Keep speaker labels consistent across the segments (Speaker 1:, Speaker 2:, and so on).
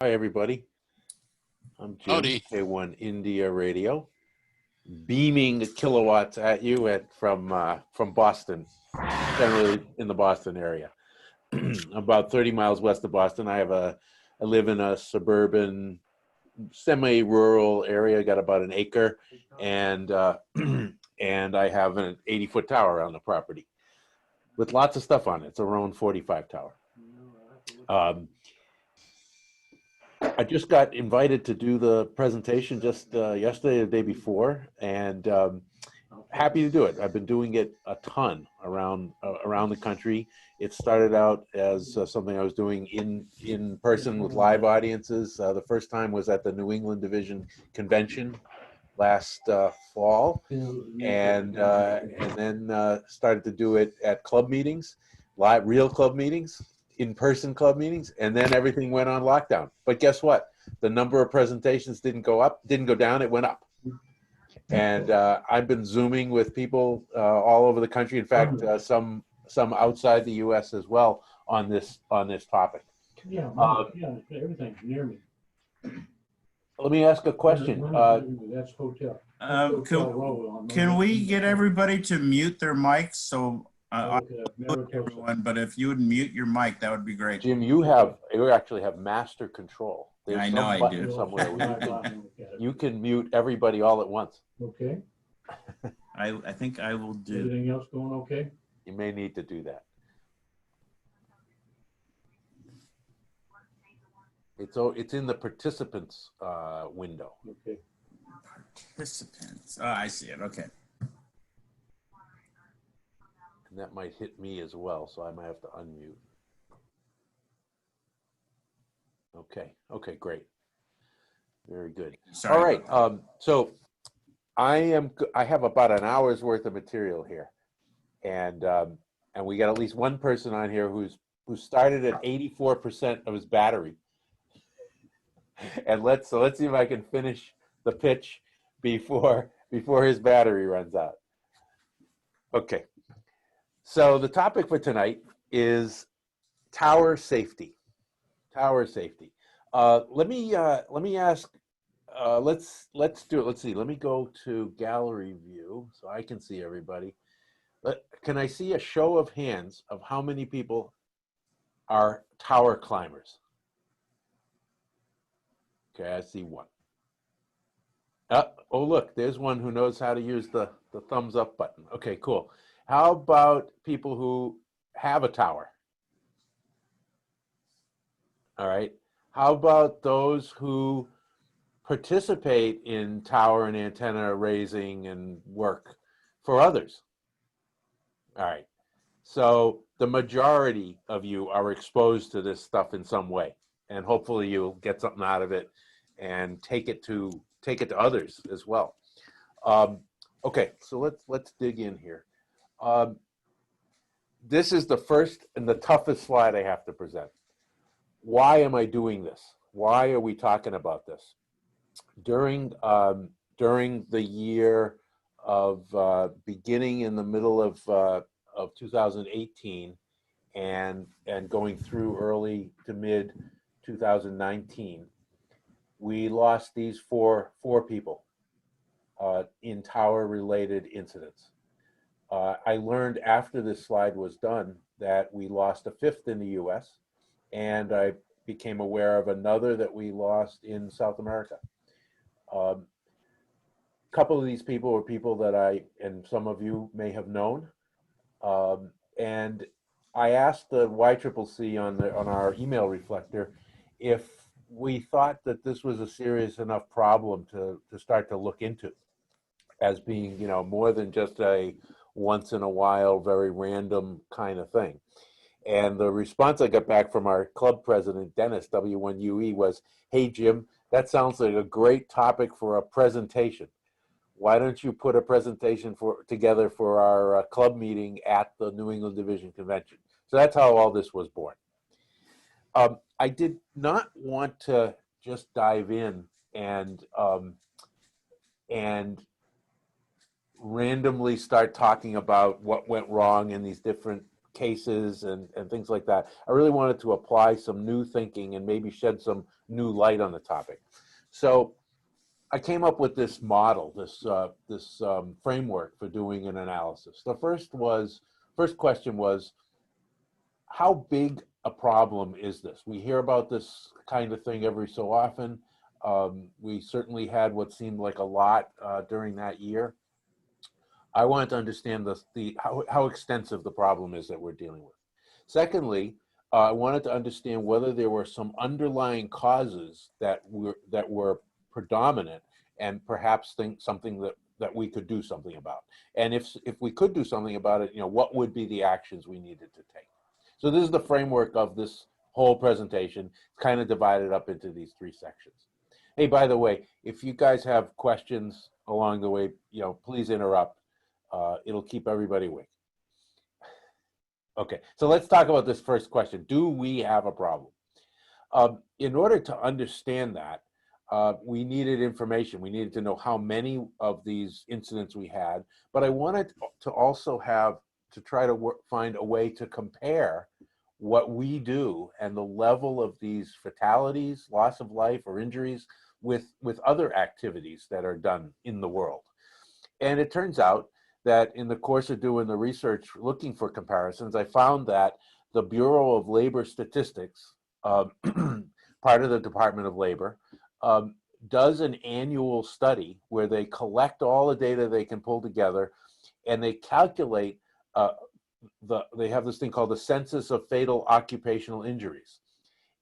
Speaker 1: Hi, everybody. I'm Jim,
Speaker 2: Howdy.
Speaker 1: K1 India Radio, beaming kilowatts at you from Boston, generally in the Boston area. About 30 miles west of Boston. I live in a suburban, semi-rural area. Got about an acre, and and I have an 80-foot tower on the property with lots of stuff on it. It's a Rowan 45 tower. I just got invited to do the presentation just yesterday or the day before, and happy to do it. I've been doing it a ton around the country. It started out as something I was doing in person with live audiences. The first time was at the New England Division Convention last fall, and then started to do it at club meetings, real club meetings, in-person club meetings, and then everything went on lockdown. But guess what? The number of presentations didn't go down, it went up. And I've been Zooming with people all over the country. In fact, some outside the U.S. as well on this topic.
Speaker 3: Yeah, everything's near me.
Speaker 1: Let me ask a question.
Speaker 3: That's hotel.
Speaker 4: Can we get everybody to mute their mics? So everyone, but if you would mute your mic, that would be great.
Speaker 1: Jim, you actually have master control. There's
Speaker 4: I know I do.
Speaker 1: Somewhere where you can mute everybody all at once.
Speaker 3: Okay.
Speaker 4: I think I will do.
Speaker 3: Everything else going okay?
Speaker 1: You may need to do that. It's in the participants window.
Speaker 3: Okay.
Speaker 4: Participants. Oh, I see it. Okay.
Speaker 1: And that might hit me as well, so I might have to unmute. Okay, great. Very good.
Speaker 4: Sorry.
Speaker 1: All right, so I have about an hour's worth of material here. And we got at least one person on here who started at 84% of his battery. And let's see if I can finish the pitch before his battery runs out. Okay. So the topic for tonight is tower safety. Tower safety. Let me ask. Let's do it. Let's see. Let me go to gallery view so I can see everybody. Can I see a show of hands of how many people are tower climbers? Okay, I see one. Oh, look, there's one who knows how to use the thumbs up button. Okay, cool. How about people who have a tower? All right. How about those who participate in tower and antenna raising and work for others? All right. So the majority of you are exposed to this stuff in some way, and hopefully you'll get something out of it and take it to others as well. Okay, so let's dig in here. This is the first and the toughest slide I have to present. Why am I doing this? Why are we talking about this? During the year of beginning in the middle of 2018 and going through early to mid 2019, we lost these four people in tower-related incidents. I learned after this slide was done that we lost a fifth in the U.S., and I became aware of another that we lost in South America. A couple of these people were people that I and some of you may have known, and I asked the YCCC on our email reflector if we thought that this was a serious enough problem to start to look into as being, more than just a once in a while, very random kind of thing. And the response I got back from our club president, Dennis, W1UE, was, "Hey, Jim, that sounds like a great topic for a presentation. Why don't you put a presentation together for our club meeting at the New England Division Convention?" So that's how all this was born. I did not want to just dive in and randomly start talking about what went wrong in these different cases and things like that. I really wanted to apply some new thinking and maybe shed some new light on the topic. So I came up with this model, this framework for doing an analysis. The first question was, how big a problem is this? We hear about this kind of thing every so often. We certainly had what seemed like a lot during that year. I wanted to understand how extensive the problem is that we're dealing with. Secondly, I wanted to understand whether there were some underlying causes that were predominant and perhaps something that we could do something about. And if we could do something about it, what would be the actions we needed to take? So this is the framework of this whole presentation. It's kind of divided up into these three sections. Hey, by the way, if you guys have questions along the way, please interrupt. It'll keep everybody awake. Okay, so let's talk about this first question. Do we have a problem? In order to understand that, we needed information. We needed to know how many of these incidents we had, but I wanted to also try to find a way to compare what we do and the level of these fatalities, loss of life or injuries with other activities that are done in the world. And it turns out that in the course of doing the research, looking for comparisons, I found that the Bureau of Labor Statistics, part of the Department of Labor, does an annual study where they collect all the data they can pull together, and they calculate, they have this thing called the Census of Fatal Occupational Injuries.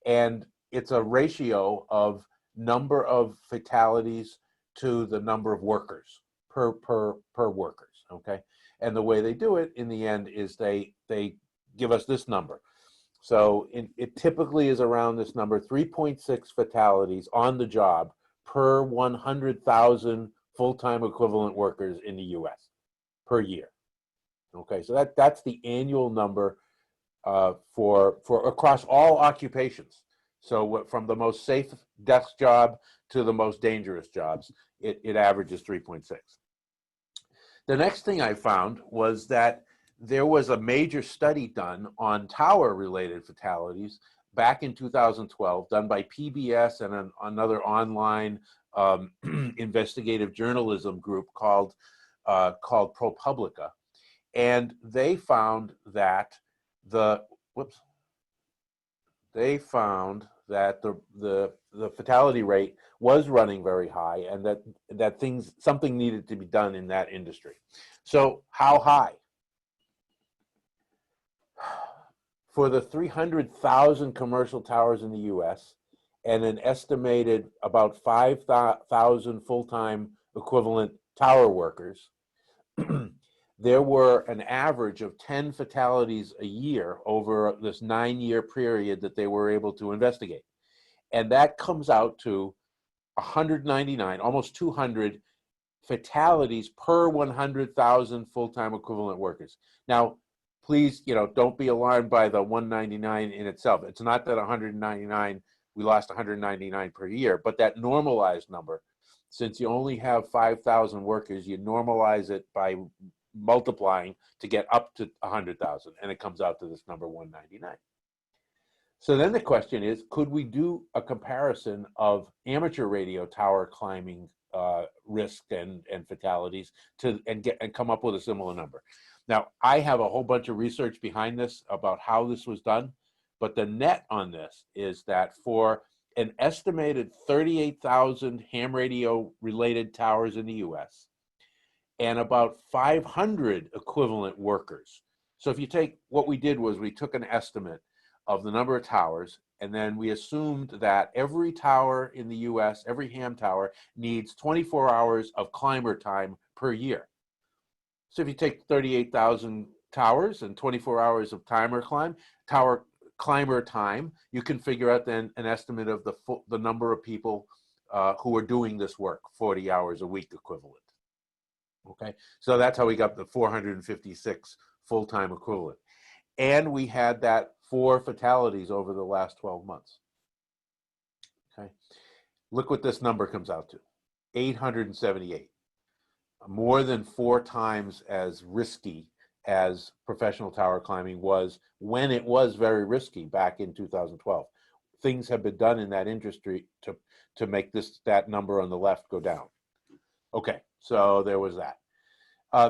Speaker 1: And it's a ratio of number of fatalities to the number of workers per workers, okay? And the way they do it in the end is they give us this number. So it typically is around this number, 3.6 fatalities on the job per 100,000 full-time equivalent workers in the US per year. Okay, so that's the annual number for across all occupations. So from the most safe desk job to the most dangerous jobs, it averages 3.6. The next thing I found was that there was a major study done on tower-related fatalities back in 2012, done by PBS and another online investigative journalism group called ProPublica. And they found that the fatality rate was running very high, and that something needed to be done in that industry. So how high? For the 300,000 commercial towers in the US and an estimated about 5,000 full-time equivalent tower workers, there were an average of 10 fatalities a year over this 9-year period that they were able to investigate. And that comes out to 199, almost 200 fatalities per 100,000 full-time equivalent workers. Now, please, don't be alarmed by the 199 in itself. It's not that 199, we lost 199 per year, but that normalized number, since you only have 5,000 workers, you normalize it by multiplying to get up to 100,000, and it comes out to this number 199. So then the question is, could we do a comparison of amateur radio tower climbing risk and fatalities and come up with a similar number? Now, I have a whole bunch of research behind this about how this was done, but the net on this is that for an estimated 38,000 ham radio related towers in the US and about 500 equivalent workers. So if you take, what we did was we took an estimate of the number of towers, and then we assumed that every tower in the US, every ham tower, needs 24 hours of climber time per year. So if you take 38,000 towers and 24 hours of tower climber time, you can figure out then an estimate of the number of people who are doing this work, 40 hours a week equivalent. Okay, so that's how we got the 456 full-time equivalent. And we had that 4 fatalities over the last 12 months. Okay, look what this number comes out to, 878. More than 4 times as risky as professional tower climbing was when it was very risky back in 2012. Things have been done in that industry to make that number on the left go down. Okay, so there was that.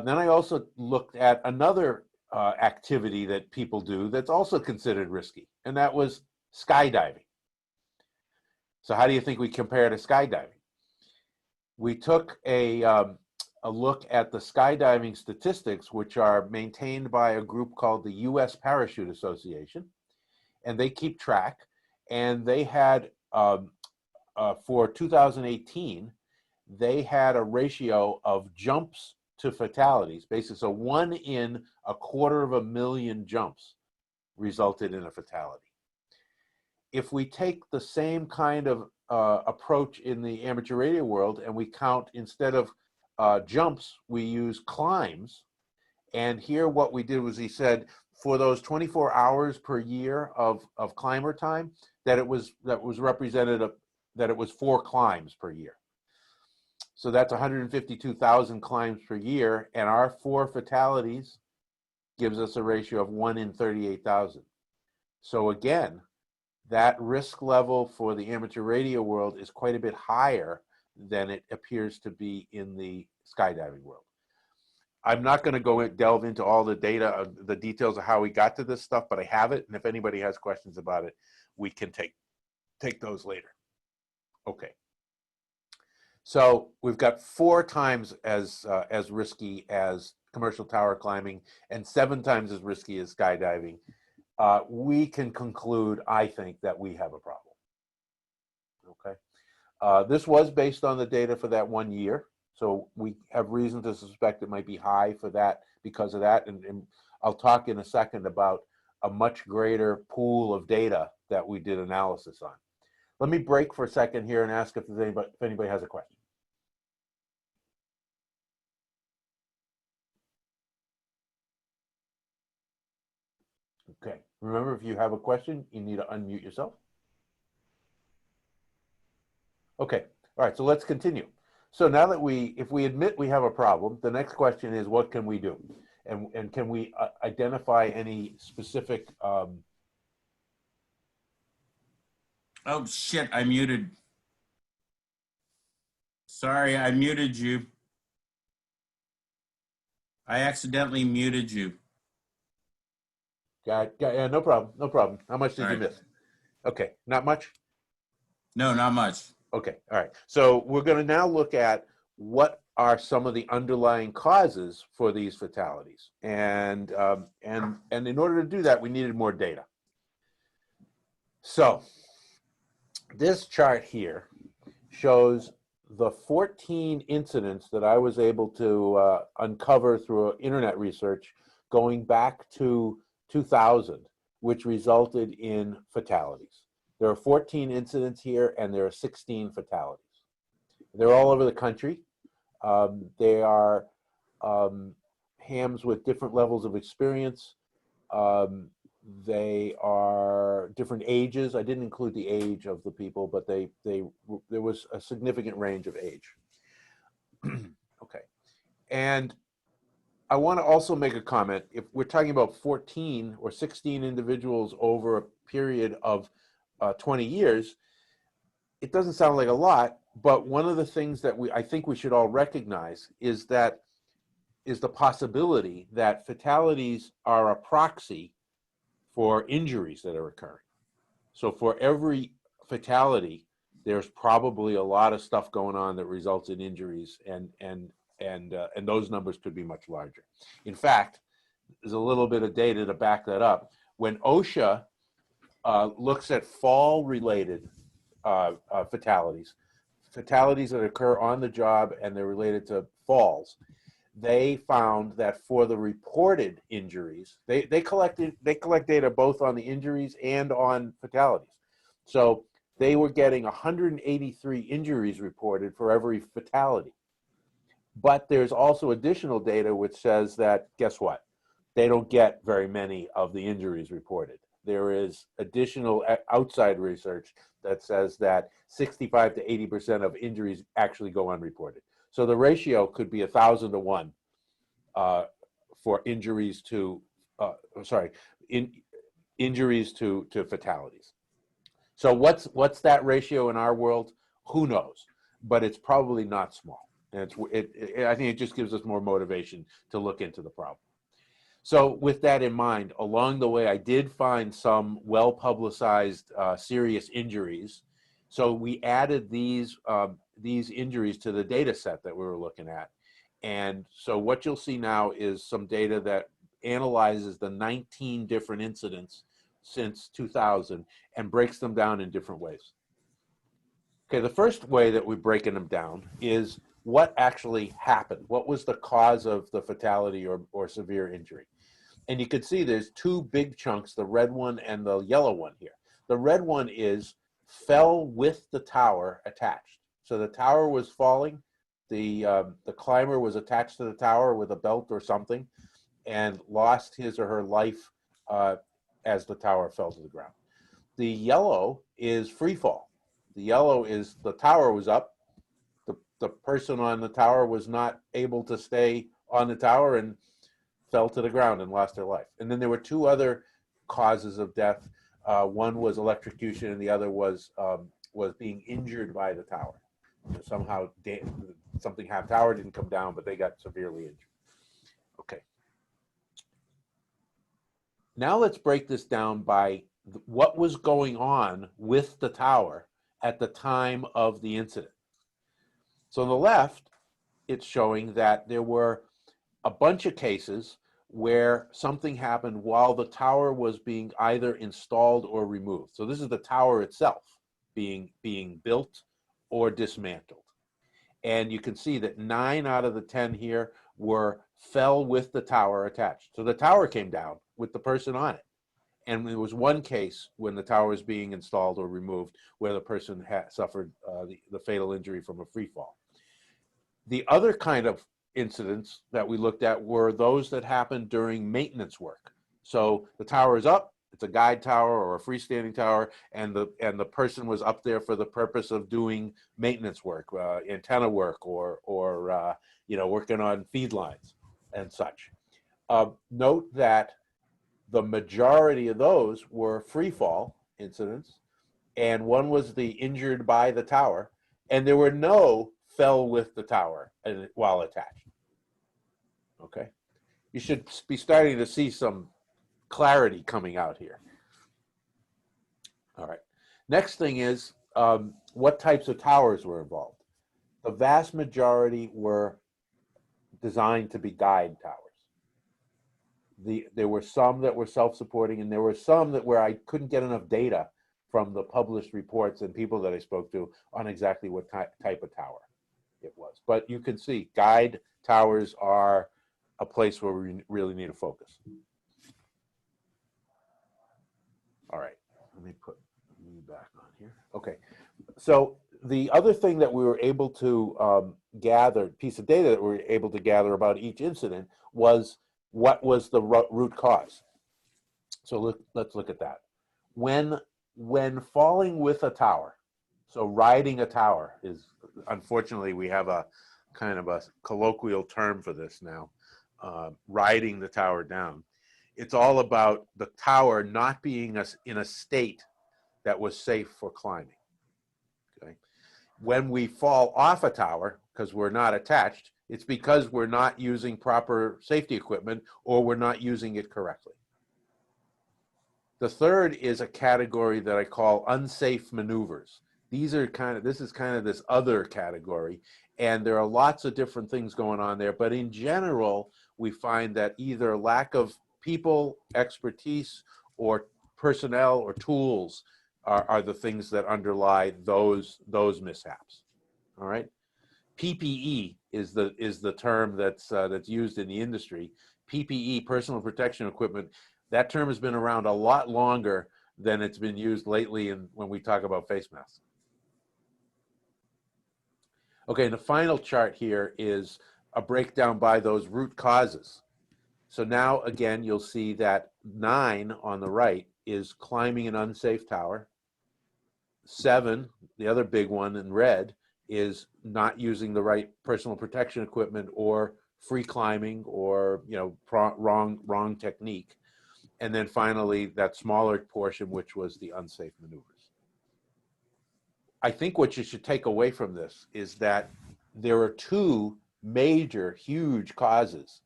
Speaker 1: Then I also looked at another activity that people do that's also considered risky, and that was skydiving. So how do you think we compare to skydiving? We took a look at the skydiving statistics, which are maintained by a group called the U.S. Parachute Association, and they keep track. And they had, for 2018, they had a ratio of jumps to fatalities, basically. So 1 in 250,000 jumps resulted in a fatality. If we take the same kind of approach in the amateur radio world and we count, instead of jumps, we use climbs. And here what we did was, he said, for those 24 hours per year of climber time, that was representative, that it was 4 climbs per year. So that's 152,000 climbs per year, and our 4 fatalities gives us a ratio of 1 in 38,000. So again, that risk level for the amateur radio world is quite a bit higher than it appears to be in the skydiving world. I'm not going to delve into all the data, the details of how we got to this stuff, but I have it, and if anybody has questions about it, we can take those later. Okay. So we've got 4 times as risky as commercial tower climbing and 7 times as risky as skydiving. We can conclude, I think, that we have a problem. Okay. This was based on the data for that 1 year. So we have reason to suspect it might be high for that because of that. And I'll talk in a second about a much greater pool of data that we did analysis on. Let me break for a second here and ask if anybody has a question. Okay, remember, if you have a question, you need to unmute yourself. Okay, all right, so let's continue. So now that if we admit we have a problem, the next question is, what can we do? And can we identify any specific... Oh,
Speaker 4: shit, I muted. Sorry, I muted you. I accidentally muted you.
Speaker 1: yeah, no problem, no problem. How much did you miss? Okay, not much?
Speaker 4: No, not much.
Speaker 1: Okay, all right. So we're going to now look at what are some of the underlying causes for these fatalities. And in order to do that, we needed more data. So this chart here shows the 14 incidents that I was able to uncover through internet research going back to 2000, which resulted in fatalities. There are 14 incidents here, and there are 16 fatalities. They're all over the country. They are hams with different levels of experience. They are different ages. I didn't include the age of the people, but there was a significant range of age. Okay, and I want to also make a comment. If we're talking about 14 or 16 individuals over a period of 20 years, it doesn't sound like a lot, but one of the things that I think we should all recognize is the possibility that fatalities are a proxy for injuries that are occurring. So for every fatality, there's probably a lot of stuff going on that results in injuries, and those numbers could be much larger. In fact, there's a little bit of data to back that up. When OSHA looks at fall-related fatalities that occur on the job and they're related to falls, they found that for the reported injuries, they collect data both on the injuries and on fatalities. So they were getting 183 injuries reported for every fatality. But there's also additional data which says that, guess what? They don't get very many of the injuries reported. There is additional outside research that says that 65 to 80% of injuries actually go unreported. So the ratio could be 1,000 to 1 for injuries to, injuries to fatalities. So what's that ratio in our world? Who knows? But it's probably not small. And I think it just gives us more motivation to look into the problem. So with that in mind, along the way, I did find some well-publicized serious injuries. So we added these injuries to the data set that we were looking at. And so what you'll see now is some data that analyzes the 19 different incidents since 2000 and breaks them down in different ways. Okay, the first way that we're breaking them down is what actually happened. What was the cause of the fatality or severe injury? And you can see there's two big chunks, the red one and the yellow one here. The red one is fell with the tower attached. So the tower was falling, the climber was attached to the tower with a belt or something and lost his or her life as the tower fell to the ground. The yellow is free fall. The yellow is the tower was up, the person on the tower was not able to stay on the tower and fell to the ground and lost their life. And then there were two other causes of death. One was electrocution, and the other was being injured by the tower. Somehow something happened. Tower didn't come down, but they got severely injured. Okay. Now let's break this down by what was going on with the tower at the time of the incident. So on the left, it's showing that there were a bunch of cases where something happened while the tower was being either installed or removed. So this is the tower itself being built or dismantled. And you can see that 9 out of the 10 here fell with the tower attached. So the tower came down with the person on it. And there was one case when the tower was being installed or removed where the person had suffered the fatal injury from a free fall. The other kind of incidents that we looked at were those that happened during maintenance work. So the tower is up, it's a guide tower or a freestanding tower, and the person was up there for the purpose of doing maintenance work, antenna work, or working on feed lines and such. Note that the majority of those were free fall incidents, and one was the injured by the tower, and there were no fell with the tower while attached. Okay, you should be starting to see some clarity coming out here. All right, next thing is what types of towers were involved. The vast majority were designed to be guide towers. There were some that were self-supporting, and there were some where I couldn't get enough data from the published reports and people that I spoke to on exactly what type of tower it was. But you can see guide towers are a place where we really need to focus. All right, let me put me back on here. Okay, so the other thing that we were able to gather, piece of data that we were able to gather about each incident was what was the root cause. So let's look at that. When falling with a tower, so riding a tower is, unfortunately, we have a kind of a colloquial term for this now, riding the tower down. It's all about the tower not being in a state that was safe for climbing. Okay? When we fall off a tower, because we're not attached, it's because we're not using proper safety equipment or we're not using it correctly. The third is a category that I call unsafe maneuvers. This is kind of this other category, and there are lots of different things going on there, but in general, we find that either lack of people, expertise, or personnel or tools are the things that underlie those mishaps. All right. PPE is the term that's used in the industry. PPE, personal protection equipment. That term has been around a lot longer than it's been used lately when we talk about face masks. Okay, the final chart here is a breakdown by those root causes. So now, again, you'll see that 9 on the right is climbing an unsafe tower. 7, the other big one in red, is not using the right personal protection equipment or free climbing or, you know, wrong technique. And then finally, that smaller portion, which was the unsafe maneuvers. I think what you should take away from this is that there are two major, huge causes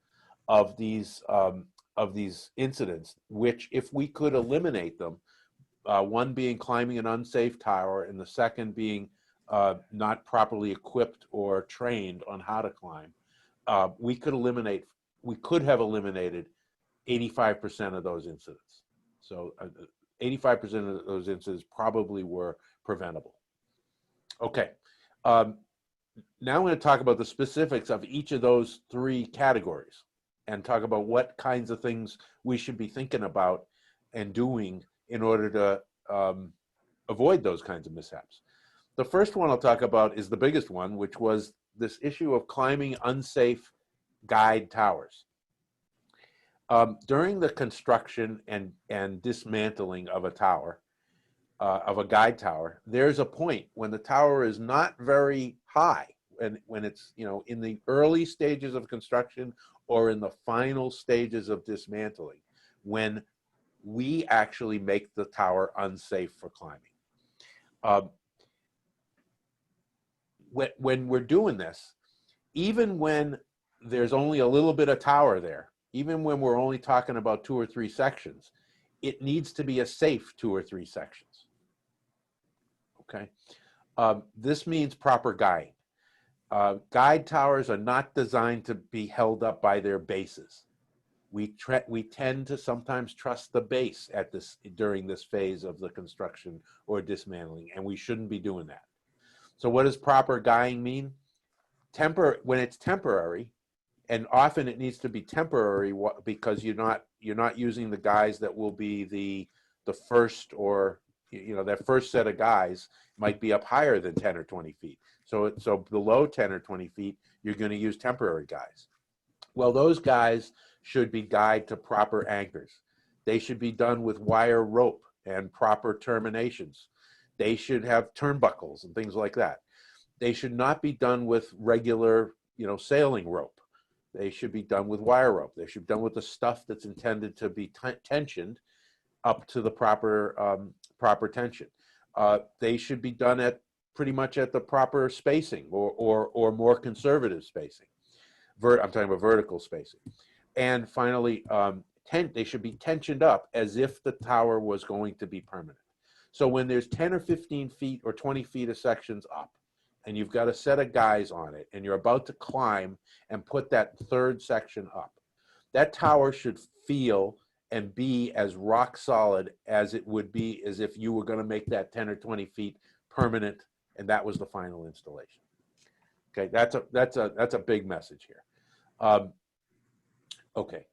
Speaker 1: of these incidents, which if we could eliminate them, one being climbing an unsafe tower and the second being not properly equipped or trained on how to climb, we could have eliminated 85% of those incidents. So 85% of those incidents probably were preventable. Okay, now I'm going to talk about the specifics of each of those three categories and talk about what kinds of things we should be thinking about and doing in order to avoid those kinds of mishaps. The first one I'll talk about is the biggest one, which was this issue of climbing unsafe guide towers. During the construction and dismantling of a tower, of a guide tower, there's a point when the tower is not very high, and when it's, you know, in the early stages of construction or in the final stages of dismantling, when we actually make the tower unsafe for climbing. When we're doing this, even when there's only a little bit of tower there, even when we're only talking about 2 or 3 sections, it needs to be a safe 2 or 3 sections. Okay, this means proper guiding. Guide towers are not designed to be held up by their bases. We tend to sometimes trust the base during this phase of the construction or dismantling, and we shouldn't be doing that. So what does proper guiding mean? When it's temporary, and often it needs to be temporary because you're not using the guys that will be the first, or, you know, that first set of guys might be up higher than 10 or 20 feet. So below 10 or 20 feet, you're going to use temporary guys. Well, those guys should be guyed to proper anchors. They should be done with wire rope and proper terminations. They should have turnbuckles and things like that. They should not be done with regular, you know, sailing rope. They should be done with wire rope. They should be done with the stuff that's intended to be tensioned up to the proper tension. They should be done at pretty much at the proper spacing or more conservative spacing. I'm talking about vertical spacing. And finally, they should be tensioned up as if the tower was going to be permanent. So when there's 10 or 15 feet or 20 feet of sections up, and you've got a set of guys on it, and you're about to climb and put that third section up, that tower should feel and be as rock solid as it would be as if you were going to make that 10 or 20 feet permanent, and that was the final installation. Okay, that's a big message here. Okay,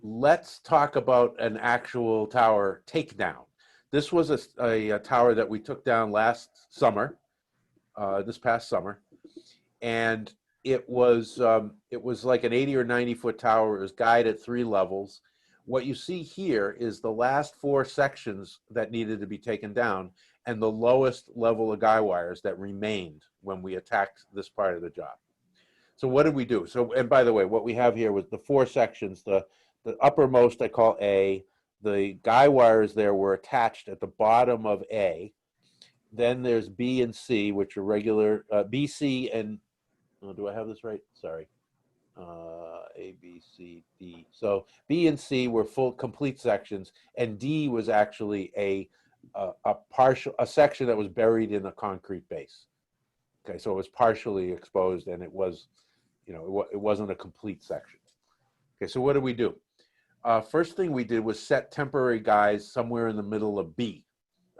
Speaker 1: let's talk about an actual tower takedown. This was a tower that we took down last summer, this past summer, and it was like an 80 or 90 foot tower. It was guyed at 3 levels. What you see here is the last 4 sections that needed to be taken down and the lowest level of guy wires that remained when we attacked this part of the job. So what did we do? So, and by the way, what we have here was the 4 sections. The uppermost I call A. The guy wires there were attached at the bottom of A. Then there's B and C, which are regular, B, C, and, oh, do I have this right? Sorry. A, B, C, D. So B and C were complete sections, and D was actually a section that was buried in a concrete base. Okay, so it was partially exposed, and it was, you know, it wasn't a complete section. Okay, so what did we do? First thing we did was set temporary guys somewhere in the middle of B.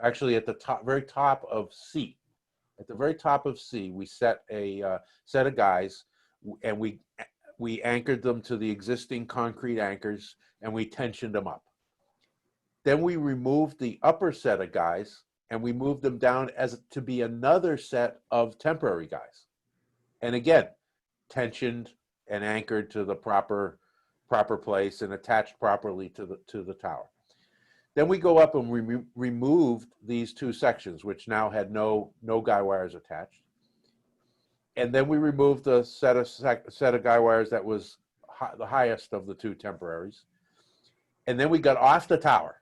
Speaker 1: Actually, at the top, very top of C. At the very top of C, we set a set of guys, and we anchored them to the existing concrete anchors, and we tensioned them up. Then we removed the upper set of guys, and we moved them down as to be another set of temporary guys. And again, tensioned and anchored to the proper place and attached properly to the tower. Then we go up and we removed these 2 sections, which now had no guy wires attached. And then we removed the set of guy wires that was the highest of the two temporaries. And then we got off the tower.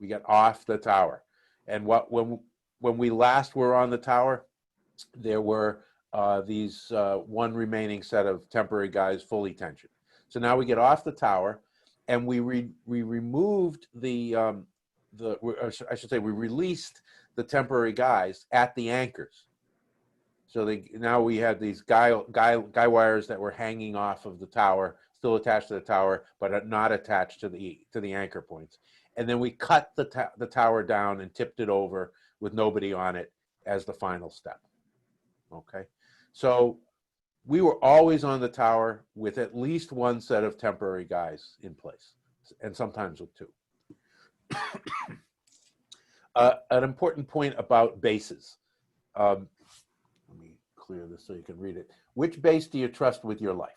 Speaker 1: We got off the tower. And when we last were on the tower, there were these one remaining set of temporary guys fully tensioned. So now we get off the tower, and we removed we released the temporary guys at the anchors. So now we had these guy wires that were hanging off of the tower, still attached to the tower, but not attached to the anchor points. And then we cut the tower down and tipped it over with nobody on it as the final step. Okay, so we were always on the tower with at least one set of temporary guys in place, and sometimes with two. An important point about bases. Let me clear this so you can read it. Which base do you trust with your life?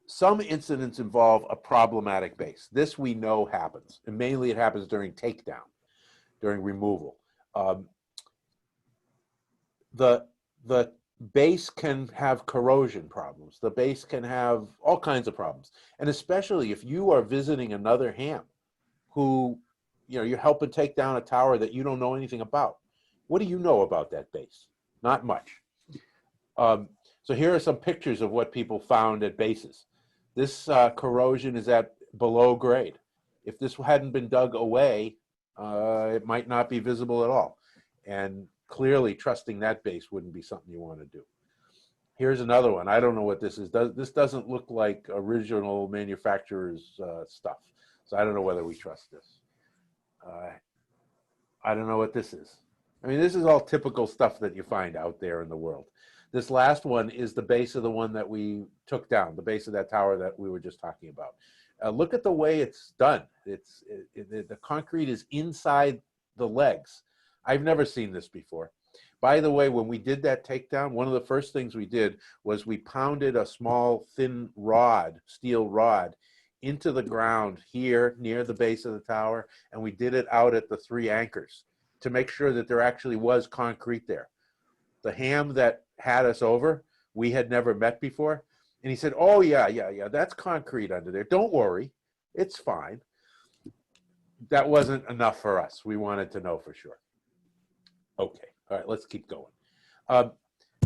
Speaker 1: Some incidents involve a problematic base. This we know happens, and mainly it happens during takedown, during removal. The base can have corrosion problems. The base can have all kinds of problems. And especially if you are visiting another ham who, you're helping take down a tower that you don't know anything about. What do you know about that base? Not much. So here are some pictures of what people found at bases. This corrosion is at below grade. If this hadn't been dug away, it might not be visible at all. And clearly trusting that base wouldn't be something you want to do. Here's another one. I don't know what this is. This doesn't look like original manufacturer's stuff. So I don't know whether we trust this. I don't know what this is. I mean, this is all typical stuff that you find out there in the world. This last one is the base of the one that we took down, the base of that tower that we were just talking about. Look at the way it's done. The concrete is inside the legs. I've never seen this before. By the way, when we did that takedown, one of the first things we did was we pounded a small thin rod, steel rod, into the ground here near the base of the tower, and we did it out at the 3 anchors to make sure that there actually was concrete there. The ham that had us over, we had never met before, and he said, oh yeah, that's concrete under there. Don't worry, it's fine. That wasn't enough for us. We wanted to know for sure. Okay, all right, let's keep going.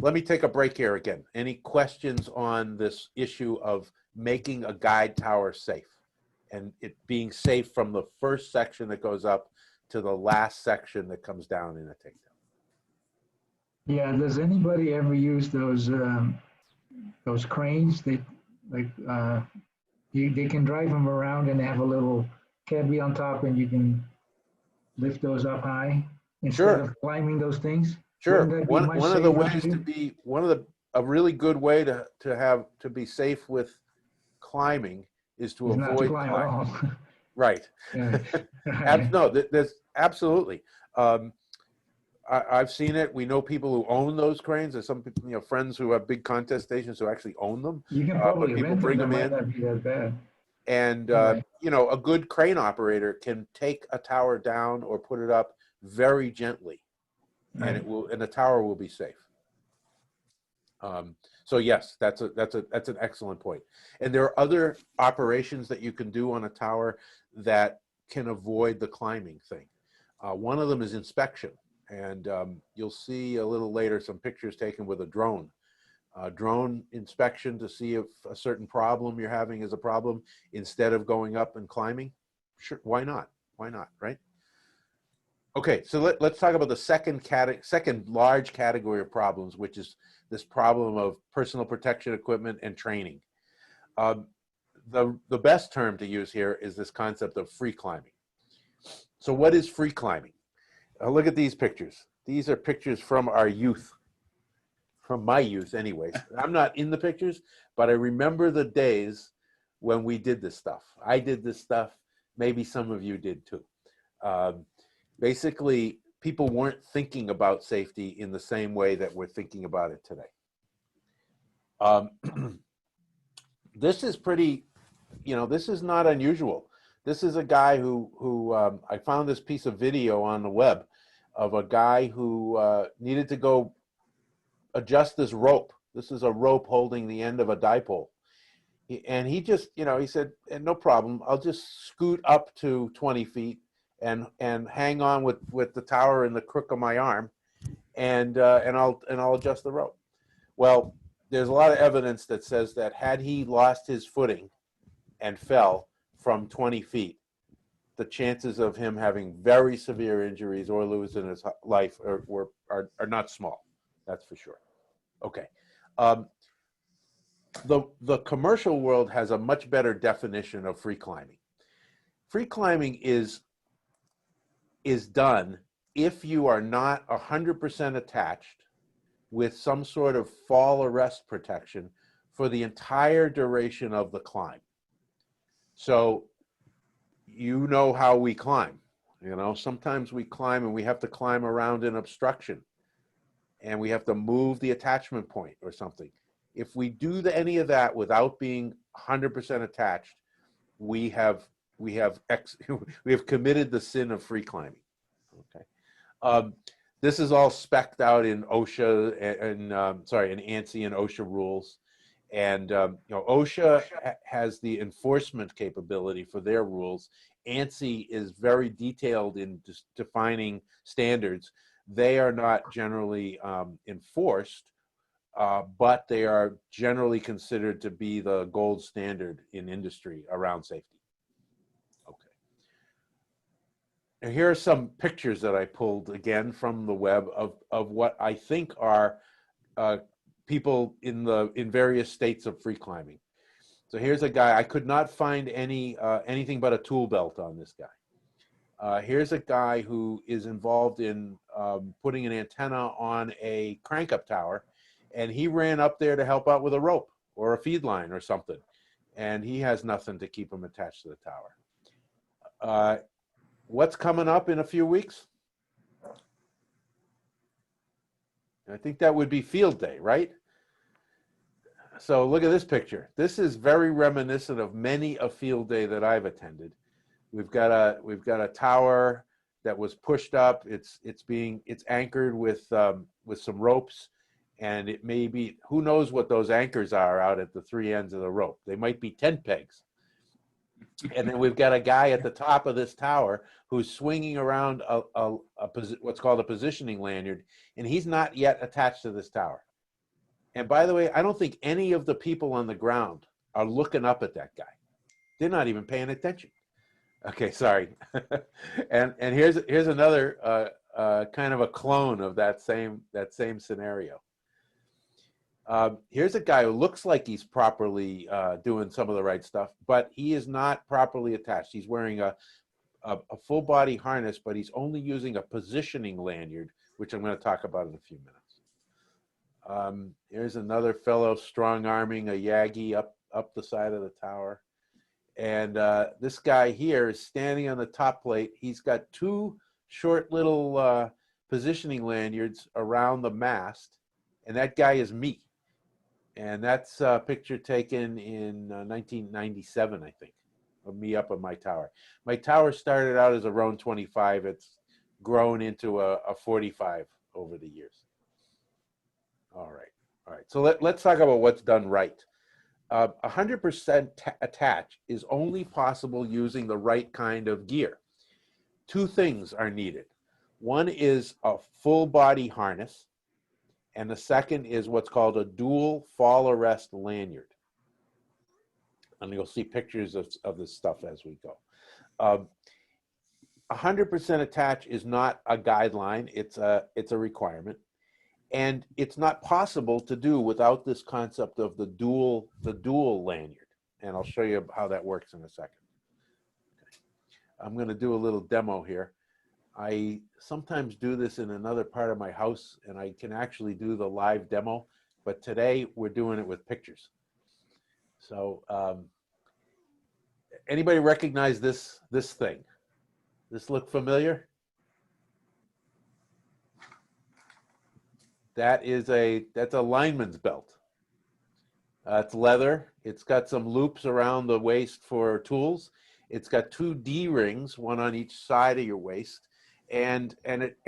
Speaker 1: Let me take a break here again. Any questions on this issue of making a guide tower safe and it being safe from the first section that goes up to the last section that comes down in a takedown?
Speaker 2: Yeah, does anybody ever use those cranes? They can drive them around and they have a little cubby on top, and you can lift those up high instead of climbing those things.
Speaker 1: Sure. One of the ways to be a really good way to be safe with climbing is to avoid
Speaker 2: not to climb at all.
Speaker 1: Right. No, there's absolutely. I've seen it. We know people who own those cranes. There's some people, friends who have big contest stations who actually own them.
Speaker 2: You can probably
Speaker 1: people
Speaker 2: rent
Speaker 1: bring
Speaker 2: them.
Speaker 1: them in.
Speaker 2: Might not be that bad.
Speaker 1: And a good crane operator can take a tower down or put it up very gently, and the tower will be safe. So yes, that's an excellent point. And there are other operations that you can do on a tower that can avoid the climbing thing. One of them is inspection, and you'll see a little later some pictures taken with a drone. Drone inspection to see if a certain problem you're having is a problem instead of going up and climbing. Sure, why not? Why not, right? Okay, so let's talk about the second large category of problems, which is this problem of personal protection equipment and training. The best term to use here is this concept of free climbing. So what is free climbing? Look at these pictures. These are pictures from our youth, from my youth anyways. I'm not in the pictures, but I remember the days when we did this stuff. I did this stuff, maybe some of you did too. Basically, people weren't thinking about safety in the same way that we're thinking about it today. This is pretty, this is not unusual. This is a guy who I found this piece of video on the web of a guy who needed to go adjust this rope. This is a rope holding the end of a dipole. And he just, he said, no problem. I'll just scoot up to 20 feet and hang on with the tower in the crook of my arm, and I'll adjust the rope. Well, there's a lot of evidence that says that had he lost his footing and fell from 20 feet, the chances of him having very severe injuries or losing his life are not small. That's for sure. Okay. The commercial world has a much better definition of free climbing. Free climbing is done if you are not 100% attached with some sort of fall arrest protection for the entire duration of the climb. So you know how we climb. Sometimes we climb and we have to climb around an obstruction and we have to move the attachment point or something. If we do any of that without being 100% attached, we have committed the sin of free climbing. Okay. This is all spec'd out in OSHA and in ANSI and OSHA rules. And OSHA has the enforcement capability for their rules. ANSI is very detailed in defining standards. They are not generally enforced, but they are generally considered to be the gold standard in industry around safety. Okay. And here are some pictures that I pulled again from the web of what I think are people in various states of free climbing. So here's a guy. I could not find anything but a tool belt on this guy. Here's a guy who is involved in putting an antenna on a crank-up tower, and he ran up there to help out with a rope or a feed line or something, and he has nothing to keep him attached to the tower. What's coming up in a few weeks? I think that would be field day, right? So look at this picture. This is very reminiscent of many a field day that I've attended. We've got a tower that was pushed up. It's anchored with some ropes, and it may be, who knows what those anchors are out at the three ends of the rope. They might be tent pegs. And then we've got a guy at the top of this tower who's swinging around what's called a positioning lanyard, and he's not yet attached to this tower. And by the way, I don't think any of the people on the ground are looking up at that guy. They're not even paying attention. Okay, sorry. and here's another kind of a clone of that same scenario. Here's a guy who looks like he's properly doing some of the right stuff, but he is not properly attached. He's wearing a full body harness, but he's only using a positioning lanyard, which I'm going to talk about in a few minutes. Here's another fellow strong arming a Yagi up the side of the tower. And this guy here is standing on the top plate. He's got two short little positioning lanyards around the mast, and that guy is me. And that's a picture taken in 1997, I think, of me up on my tower. My tower started out as a Roan 25. It's grown into a 45 over the years. All right. So let's talk about what's done right. 100% attach is only possible using the right kind of gear. Two things are needed. One is a full body harness, and the second is what's called a dual fall arrest lanyard. And you'll see pictures of this stuff as we go. 100% attach is not a guideline, it's a requirement. And it's not possible to do without this concept of the dual lanyard. And I'll show you how that works in a second. Okay. I'm going to do a little demo here. I sometimes do this in another part of my house, and I can actually do the live demo, but today we're doing it with pictures. So anybody recognize this thing? This look familiar? That's a lineman's belt. It's leather. It's got some loops around the waist for tools. It's got two D-rings, one on each side of your waist. and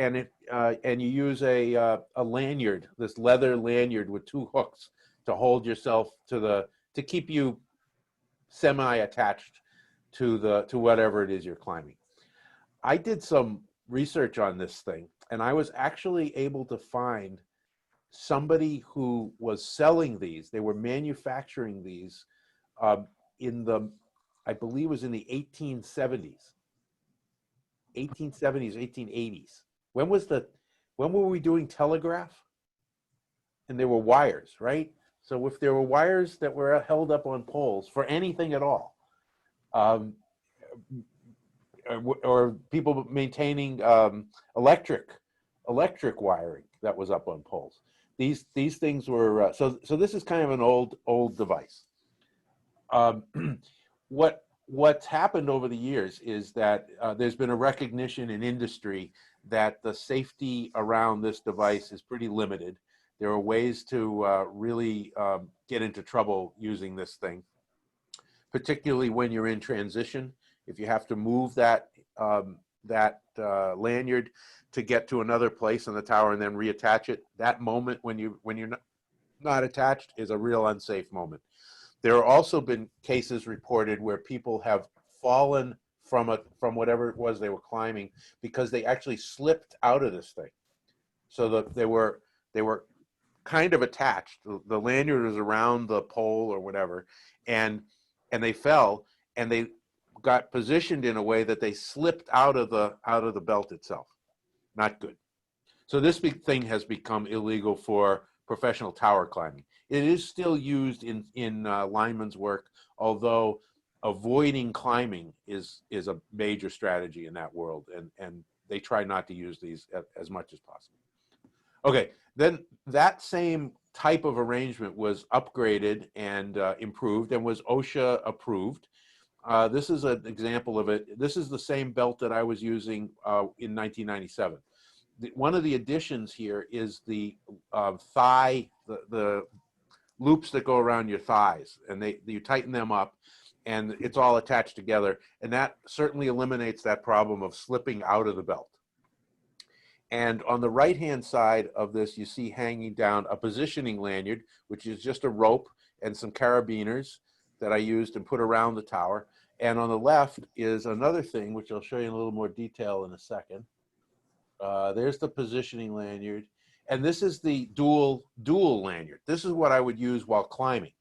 Speaker 1: you use a lanyard, this leather lanyard with 2 hooks to hold yourself to keep you semi-attached to whatever it is you're climbing. I did some research on this thing, and I was actually able to find somebody who was selling these. They were manufacturing these in the, I believe it was in the 1870s, 1880s. When were we doing telegraph? And there were wires, right? So if there were wires that were held up on poles for anything at all, or people maintaining electric wiring that was up on poles. These things were so this is kind of an old device. What's happened over the years is that there's been a recognition in industry that the safety around this device is pretty limited. There are ways to really get into trouble using this thing, particularly when you're in transition. If you have to move that lanyard to get to another place in the tower and then reattach it, that moment when you're not attached is a real unsafe moment. There have also been cases reported where people have fallen from whatever it was they were climbing because they actually slipped out of this thing. So that they were kind of attached. The lanyard was around the pole or whatever, and they fell, and they got positioned in a way that they slipped out of the belt itself. Not good. So this big thing has become illegal for professional tower climbing. It is still used in lineman's work, although avoiding climbing is a major strategy in that world, and they try not to use these as much as possible. Okay, then that same type of arrangement was upgraded and improved and was OSHA approved. This is an example of it. This is the same belt that I was using in 1997. One of the additions here is the thigh, the loops that go around your thighs, and you tighten them up, and it's all attached together, and that certainly eliminates that problem of slipping out of the belt. And on the right-hand side of this, you see hanging down a positioning lanyard, which is just a rope and some carabiners that I used and put around the tower. And on the left is another thing, which I'll show you in a little more detail in a second. There's the positioning lanyard. And this is the dual lanyard. This is what I would use while climbing.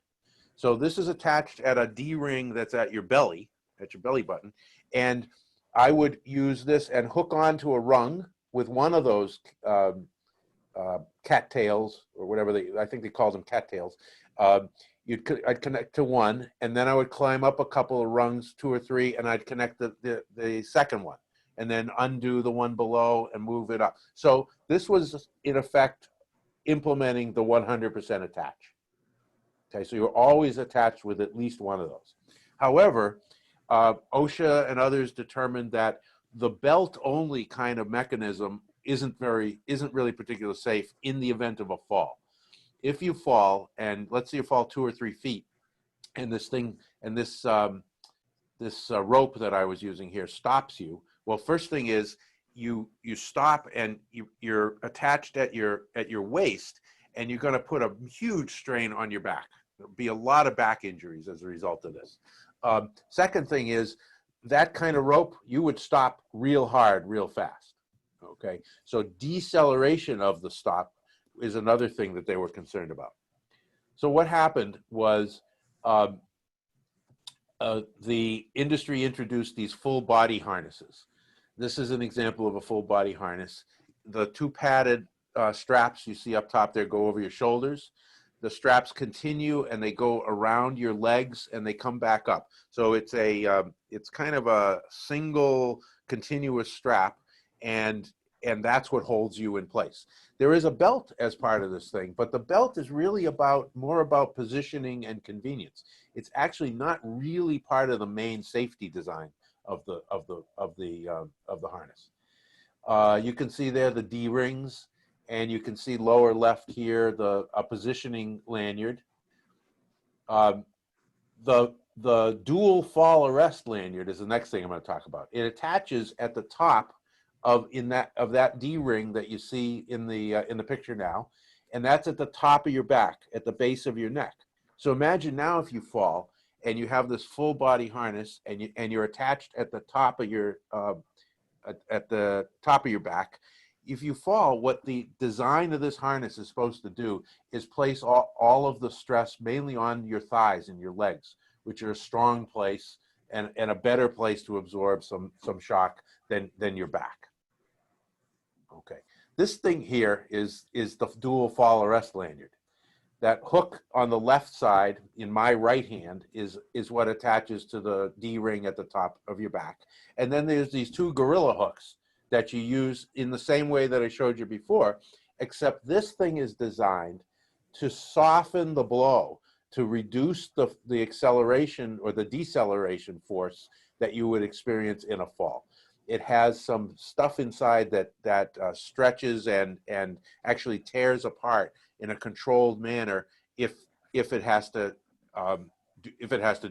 Speaker 1: So this is attached at a D-ring that's at your belly button. And I would use this and hook onto a rung with one of those cattails, or whatever I think they call them cattails. I'd connect to one, and then I would climb up a couple of rungs, 2 or 3, and I'd connect the second one, and then undo the one below and move it up. So this was, in effect, implementing the 100% attach. Okay, so you're always attached with at least one of those. However, OSHA and others determined that the belt-only kind of mechanism isn't really particularly safe in the event of a fall. If you fall, and let's say you fall 2 or 3 feet, and this rope that I was using here stops you. Well, first thing is you stop, and you're attached at your waist, and you're going to put a huge strain on your back. There'll be a lot of back injuries as a result of this. Second thing is, that kind of rope, you would stop real hard, real fast. Okay, so deceleration of the stop is another thing that they were concerned about. So what happened was the industry introduced these full body harnesses. This is an example of a full body harness. The 2 padded straps you see up top there go over your shoulders. The straps continue and they go around your legs and they come back up. So it's kind of a single continuous strap, and that's what holds you in place. There is a belt as part of this thing, but the belt is really more about positioning and convenience. It's actually not really part of the main safety design of the harness. You can see there the D-rings. And you can see lower left here a positioning lanyard. The dual fall arrest lanyard is the next thing I'm going to talk about. It attaches at the top of that D-ring that you see in the picture now, and that's at the top of your back, at the base of your neck. So imagine now if you fall and you have this full body harness and you're attached at the top of your back. If you fall, what the design of this harness is supposed to do is place all of the stress mainly on your thighs and your legs, which are a strong place and a better place to absorb some shock than your back. Okay, this thing here is the dual fall arrest lanyard. That hook on the left side in my right hand is what attaches to the D-ring at the top of your back. And then there's these two gorilla hooks that you use in the same way that I showed you before, except this thing is designed to soften the blow, to reduce the acceleration or the deceleration force that you would experience in a fall. It has some stuff inside that stretches and actually tears apart in a controlled manner if it has to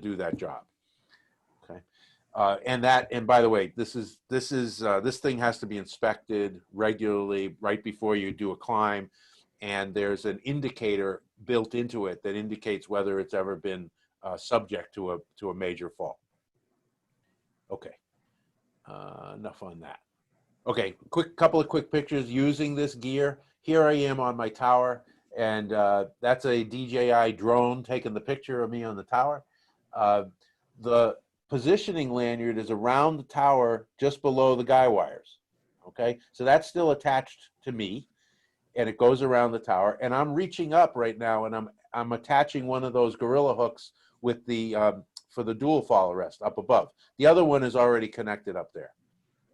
Speaker 1: do that job. Okay, and by the way, this thing has to be inspected regularly right before you do a climb, and there's an indicator built into it that indicates whether it's ever been subject to a major fall. Okay, enough on that. Okay, couple of quick pictures using this gear. Here I am on my tower, and that's a DJI drone taking the picture of me on the tower. The positioning lanyard is around the tower just below the guy wires. Okay, so that's still attached to me, and it goes around the tower. And I'm reaching up right now, and I'm attaching one of those gorilla hooks with the for the dual fall arrest up above. The other one is already connected up there.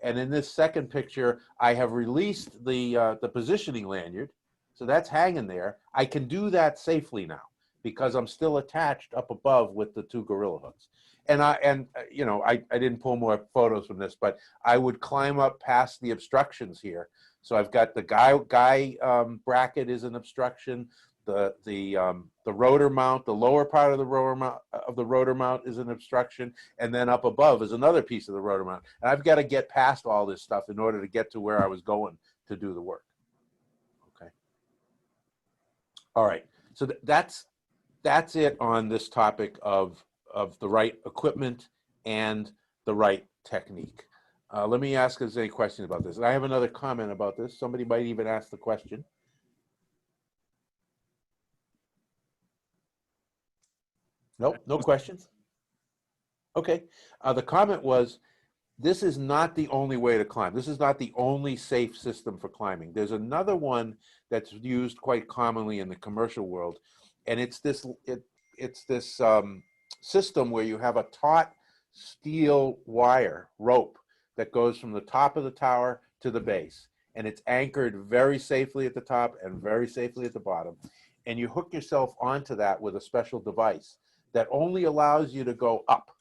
Speaker 1: And in this second picture, I have released the positioning lanyard, so that's hanging there. I can do that safely now because I'm still attached up above with the two gorilla hooks. And I didn't pull more photos from this, but I would climb up past the obstructions here. So I've got the guy bracket is an obstruction. The rotor mount, the lower part of the rotor mount is an obstruction, and then up above is another piece of the rotor mount. And I've got to get past all this stuff in order to get to where I was going to do the work. Okay. All right. So that's it on this topic of the right equipment and the right technique. Let me ask if there's any questions about this. And I have another comment about this. Somebody might even ask the question. Nope, no questions. Okay, the comment was, this is not the only way to climb. This is not the only safe system for climbing. There's another one that's used quite commonly in the commercial world, and it's this system where you have a taut steel wire rope that goes from the top of the tower to the base, and it's anchored very safely at the top and very safely at the bottom, and you hook yourself onto that with a special device that only allows you to go up.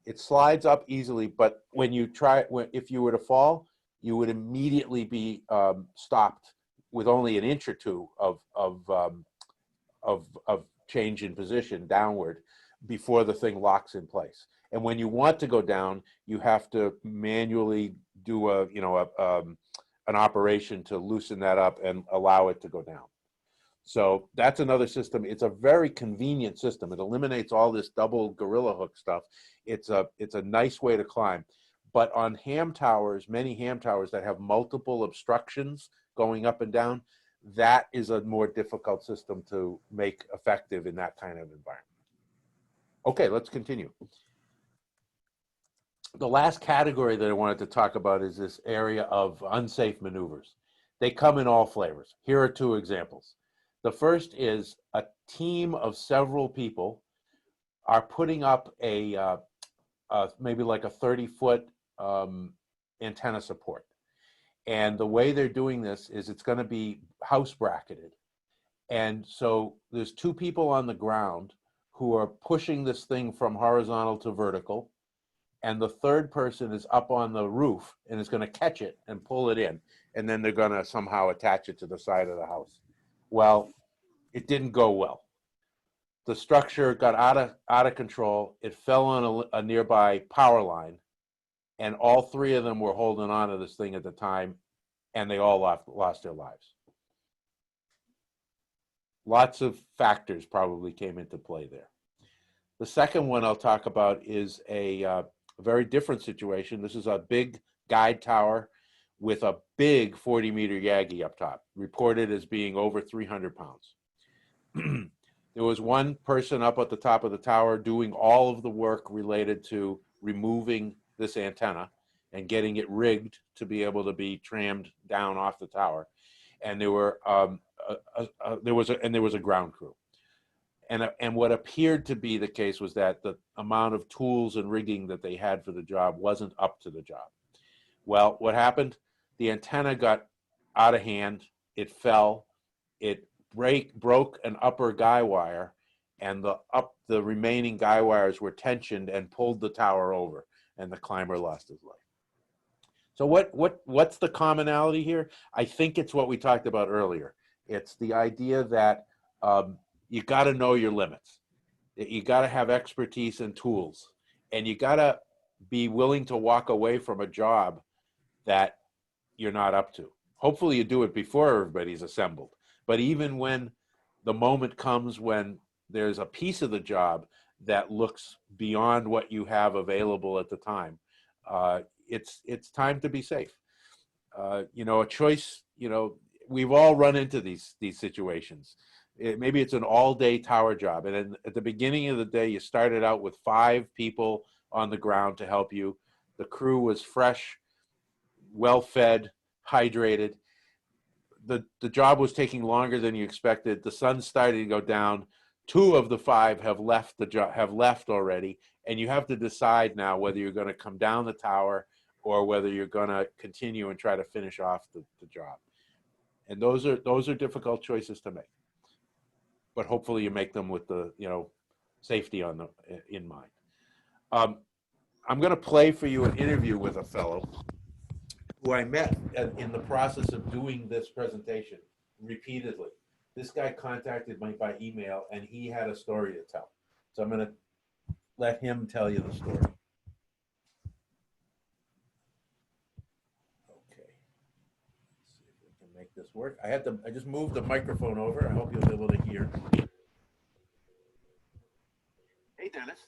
Speaker 1: It slides up easily, but when you if you were to fall, you would immediately be stopped with only an inch or two of change in position downward before the thing locks in place. And when you want to go down, you have to manually do an operation to loosen that up and allow it to go down. So that's another system. It's a very convenient system. It eliminates all this double gorilla hook stuff. It's a nice way to climb. But on ham towers, many ham towers that have multiple obstructions going up and down, that is a more difficult system to make effective in that kind of environment. Okay, let's continue. The last category that I wanted to talk about is this area of unsafe maneuvers. They come in all flavors. Here are two examples. The first is a team of several people are putting up a maybe like a 30-foot antenna support. And the way they're doing this is it's going to be house bracketed. And so there's two people on the ground who are pushing this thing from horizontal to vertical. And the third person is up on the roof and is going to catch it and pull it in. And then they're going to somehow attach it to the side of the house. Well, it didn't go well. The structure got out of control. It fell on a nearby power line, and all three of them were holding on to this thing at the time, and they all lost their lives. Lots of factors probably came into play there. The second one I'll talk about is a very different situation. This is a big guide tower with a big 40-meter Yagi up top, reported as being over 300 pounds. There was one person up at the top of the tower doing all of the work related to removing this antenna and getting it rigged to be able to be trammed down off the tower. And there were there was a ground crew. And what appeared to be the case was that the amount of tools and rigging that they had for the job wasn't up to the job. Well, what happened? The antenna got out of hand. It fell. It broke an upper guy wire, and the remaining guy wires were tensioned and pulled the tower over, and the climber lost his life. So what's the commonality here? I think it's what we talked about earlier. It's the idea that you got to know your limits. You got to have expertise and tools, and you got to be willing to walk away from a job that you're not up to. Hopefully you do it before everybody's assembled. But even when the moment comes when there's a piece of the job that looks beyond what you have available at the time, it's time to be safe. You know, a choice, you know, we've all run into these situations. Maybe it's an all-day tower job, and then at the beginning of the day, you started out with 5 people on the ground to help you. The crew was fresh, well-fed, hydrated. The job was taking longer than you expected. The sun started to go down. 2 of the 5 have left the job, have left already, and you have to decide now whether you're going to come down the tower or whether you're going to continue and try to finish off the job. And those are difficult choices to make. But hopefully you make them with the, you know, safety in mind. I'm going to play for you an interview with a fellow who I met in the process of doing this presentation repeatedly. This guy contacted me by email, and he had a story to tell. So I'm going to let him tell you the story. Okay. Let's see if we can make this work. I just moved the microphone over. I hope you'll be able to hear. Hey, Dennis.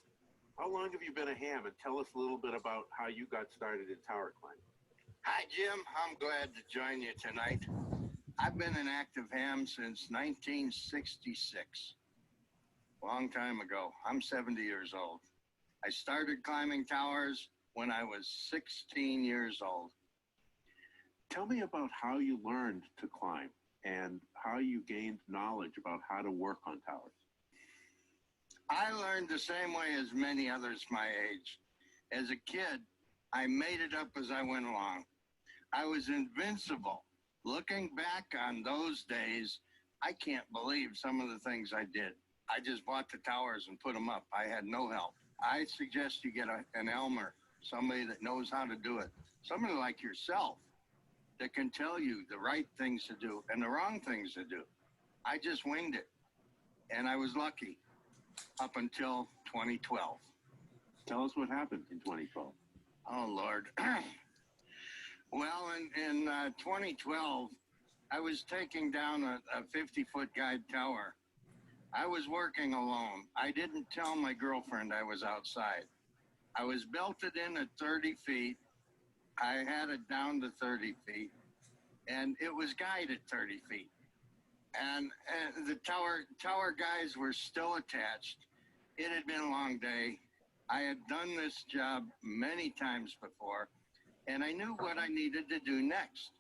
Speaker 1: How long have you been a ham? And tell us a little bit about how you got started in tower climbing.
Speaker 5: Hi, Jim. I'm glad to join you tonight. I've been an active ham since 1966. Long time ago. I'm 70 years old. I started climbing towers when I was 16 years old.
Speaker 1: Tell me about how you learned to climb and how you gained knowledge about how to work on towers.
Speaker 5: I learned the same way as many others my age. As a kid, I made it up as I went along. I was invincible. Looking back on those days, I can't believe some of the things I did. I just bought the towers and put them up. I had no help. I suggest you get an Elmer, somebody that knows how to do it. Somebody like yourself that can tell you the right things to do and the wrong things to do. I just winged it, and I was lucky up until 2012.
Speaker 1: Tell us what happened in 2012.
Speaker 5: Oh, Lord. Well, in 2012, I was taking down a 50-foot guide tower. I was working alone. I didn't tell my girlfriend I was outside. I was belted in at 30 feet. I had it down to 30 feet, and it was guided 30 feet. And the tower guys were still attached. It had been a long day. I had done this job many times before, and I knew what I needed to do next.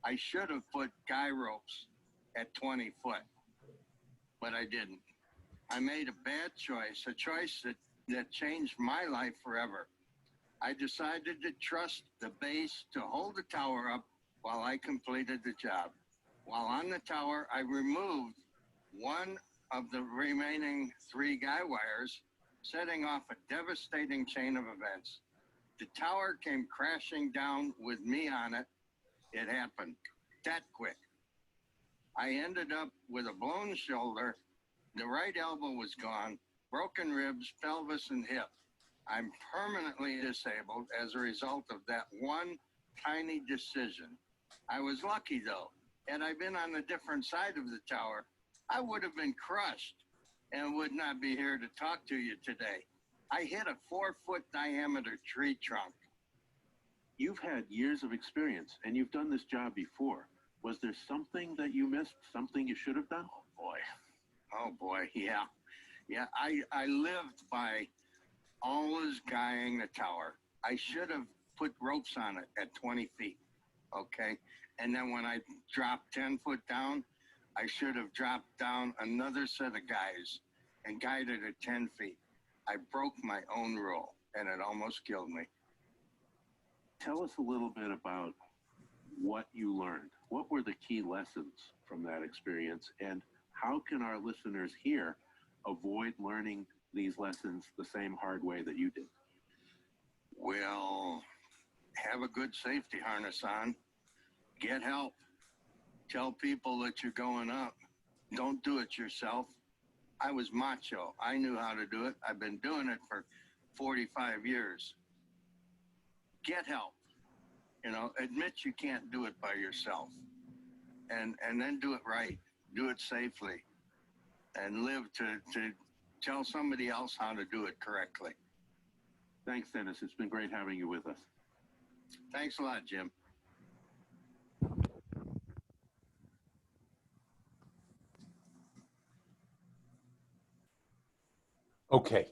Speaker 5: I should have put guy ropes at 20 foot, but I didn't. I made a bad choice, a choice that changed my life forever. I decided to trust the base to hold the tower up while I completed the job. While on the tower, I removed one of the remaining 3 guy wires, setting off a devastating chain of events. The tower came crashing down with me on it. It happened that quick. I ended up with a blown shoulder. The right elbow was gone, broken ribs, pelvis, and hip. I'm permanently disabled as a result of that one tiny decision. I was lucky though. Had I been on a different side of the tower, I would have been crushed and would not be here to talk to you today. I hit a 4-foot diameter tree trunk.
Speaker 6: You've had years of experience and you've done this job before. Was there something that you missed, something you should have done?
Speaker 5: Oh boy, yeah. Yeah, I lived by always guying the tower. I should have put ropes on it at 20 feet, okay? And then when I dropped 10 foot down, I should have dropped down another set of guys and guided at 10 feet. I broke my own rule and it almost killed me.
Speaker 6: Tell us a little bit about what you learned. What were the key lessons from that experience, and how can our listeners here avoid learning these lessons the same hard way that you did?
Speaker 5: Well, have a good safety harness on. Get help. Tell people that you're going up. Don't do it yourself. I was macho. I knew how to do it. I've been doing it for 45 years. Get help. You know, admit you can't do it by yourself. And then do it right. Do it safely. And live to tell somebody else how to do it correctly.
Speaker 6: Thanks, Dennis. It's been great having you with us.
Speaker 5: Thanks a lot, Jim.
Speaker 1: Okay.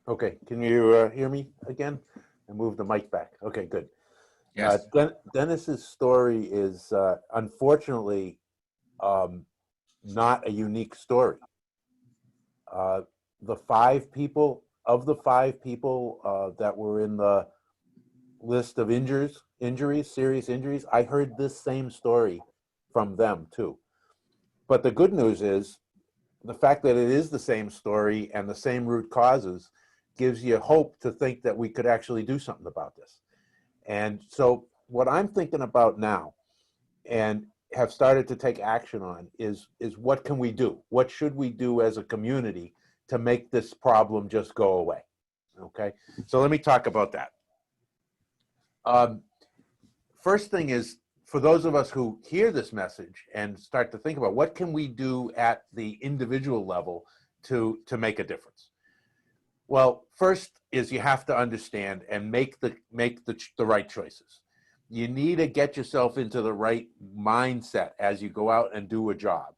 Speaker 1: Okay. Can you hear me again? I moved the mic back. Okay, good.
Speaker 4: Yes.
Speaker 1: Dennis's story is unfortunately not a unique story. The five people that were in the list of injuries, serious injuries, I heard this same story from them too. But the good news is the fact that it is the same story and the same root causes gives you hope to think that we could actually do something about this. And so what I'm thinking about now and have started to take action on is what can we do? What should we do as a community to make this problem just go away? Okay, so let me talk about that. First thing is, for those of us who hear this message and start to think about what can we do at the individual level to make a difference? Well, first is you have to understand and make the right choices. You need to get yourself into the right mindset as you go out and do a job.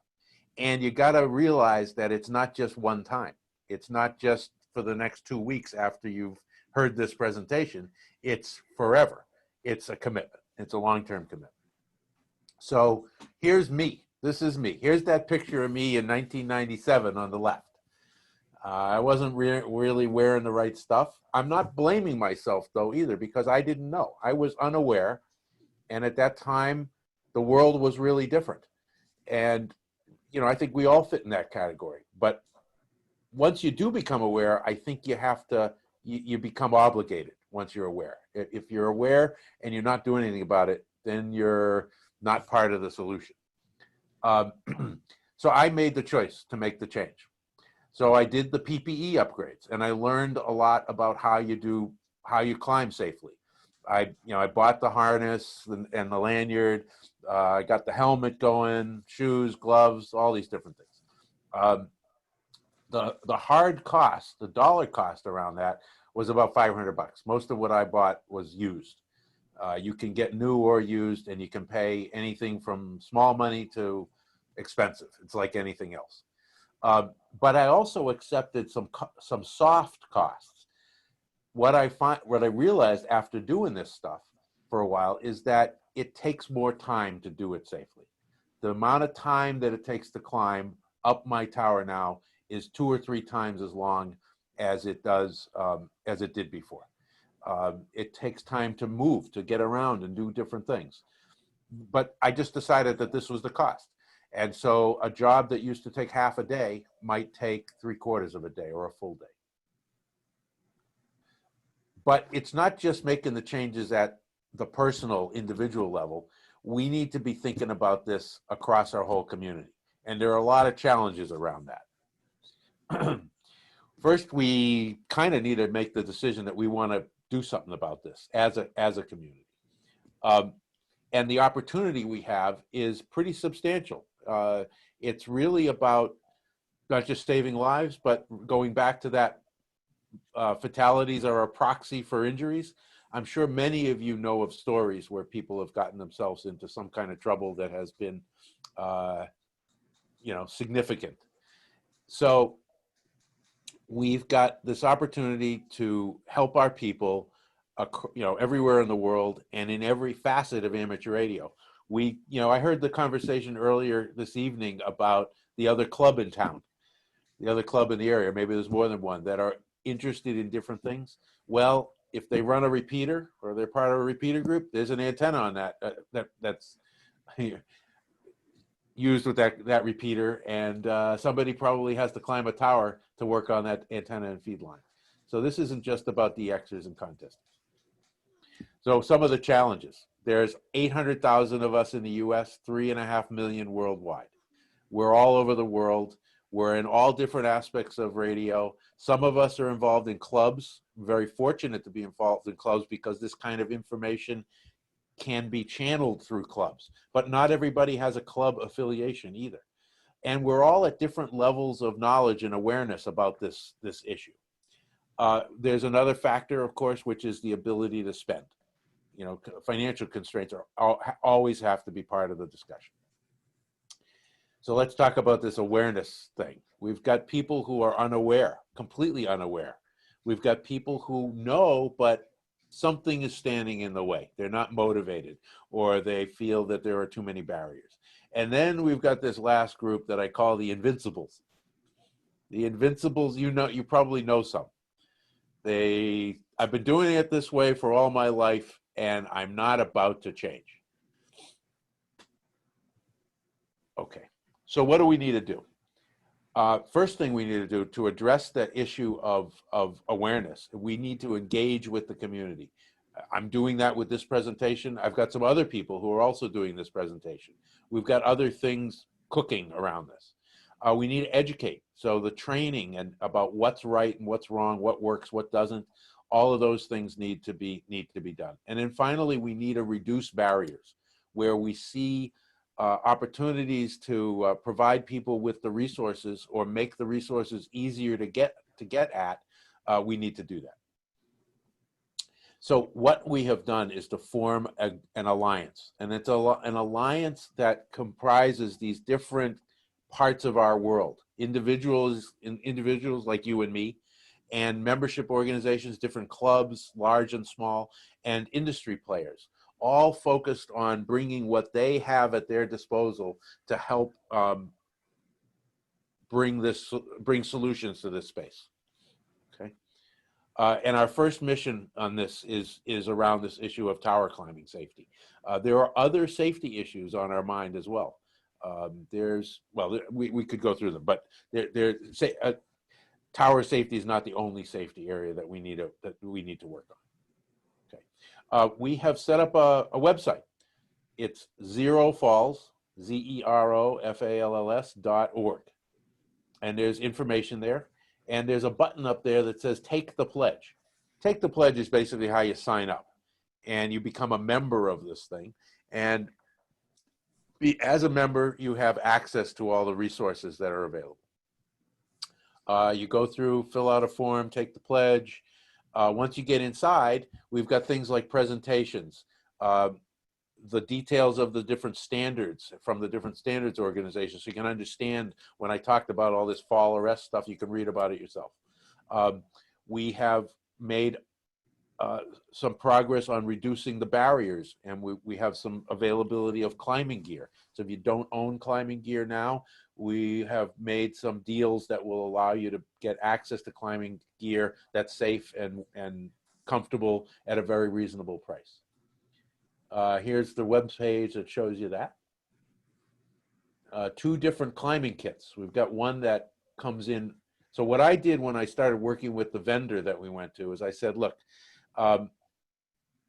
Speaker 1: And you got to realize that it's not just one time. It's not just for the next 2 weeks after you've heard this presentation. It's forever. It's a commitment. It's a long-term commitment. So here's me. This is me. Here's that picture of me in 1997 on the left. I wasn't really wearing the right stuff. I'm not blaming myself, though, either, because I didn't know. I was unaware. And at that time, the world was really different. And, you know, I think we all fit in that category. But once you do become aware, I think you have to, you become obligated once you're aware. If you're aware and you're not doing anything about it, then you're not part of the solution. So I made the choice to make the change. So I did the PPE upgrades, and I learned a lot about how you climb safely. I bought the harness and the lanyard. I got the helmet going, shoes, gloves, all these different things. The hard cost, the dollar cost around that was about $500. Most of what I bought was used. You can get new or used, and you can pay anything from small money to expensive. It's like anything else. But I also accepted some soft costs. What I realized after doing this stuff for a while is that it takes more time to do it safely. The amount of time that it takes to climb up my tower now is 2 or 3 times as long as it did before. It takes time to move, to get around and do different things. But I just decided that this was the cost. And so a job that used to take half a day might take 3/4 of a day or a full day. But it's not just making the changes at the personal, individual level. We need to be thinking about this across our whole community. And there are a lot of challenges around that. first we kind of need to make the decision that we want to do something about this as a community. And the opportunity we have is pretty substantial. It's really about not just saving lives, but going back to that fatalities are a proxy for injuries. I'm sure many of you know of stories where people have gotten themselves into some kind of trouble that has been, significant. So we've got this opportunity to help our people, everywhere in the world and in every facet of amateur radio. I heard the conversation earlier this evening about the other club in town, the other club in the area, maybe there's more than one, that are interested in different things. Well, if they run a repeater or they're part of a repeater group, there's an antenna on that's used with that repeater, and somebody probably has to climb a tower to work on that antenna and feed line. So this isn't just about DXers and contesters. So some of the challenges: there's 800,000 of us in the US, 3.5 million worldwide. We're all over the world. We're in all different aspects of radio. Some of us are involved in clubs. I'm very fortunate to be involved in clubs because this kind of information can be channeled through clubs, but not everybody has a club affiliation either. And we're all at different levels of knowledge and awareness about this issue. There's another factor, of course, which is the ability to spend. Financial constraints always have to be part of the discussion. So let's talk about this awareness thing. We've got people who are unaware, completely unaware. We've got people who know, but something is standing in the way. They're not motivated, or they feel that there are too many barriers. And then we've got this last group that I call the invincibles. The invincibles, you probably know some. I've been doing it this way for all my life, and I'm not about to change. Okay. So what do we need to do? First thing we need to do to address that issue of awareness, we need to engage with the community. I'm doing that with this presentation. I've got some other people who are also doing this presentation. We've got other things cooking around this. We need to educate. So the training and about what's right and what's wrong, what works, what doesn't, all of those things need to be done. And then finally, we need to reduce barriers where we see opportunities to provide people with the resources or make the resources easier to get at. We need to do that. So what we have done is to form an alliance, and it's an alliance that comprises these different parts of our world, individuals like you and me, and membership organizations, different clubs, large and small, and industry players, all focused on bringing what they have at their disposal to help bring solutions to this space. Okay, and our first mission on this is around this issue of tower climbing safety. There are other safety issues on our mind as well. We could go through them, but tower safety is not the only safety area that we need to work on. We have set up a website. It's ZeroFalls, ZeroFalls.org. And there's information there. And there's a button up there that says Take the Pledge. Take the Pledge is basically how you sign up. And you become a member of this thing. And as a member, you have access to all the resources that are available. You go through, fill out a form, take the pledge. Once you get inside, we've got things like presentations, the details of the different standards from the different standards organizations, so you can understand. When I talked about all this fall arrest stuff, you can read about it yourself. We have made some progress on reducing the barriers, and we have some availability of climbing gear. So if you don't own climbing gear now, we have made some deals that will allow you to get access to climbing gear that's safe and comfortable at a very reasonable price. Here's the web page that shows you that. 2 different climbing kits. We've got one that comes in. So what I did when I started working with the vendor that we went to is I said, look,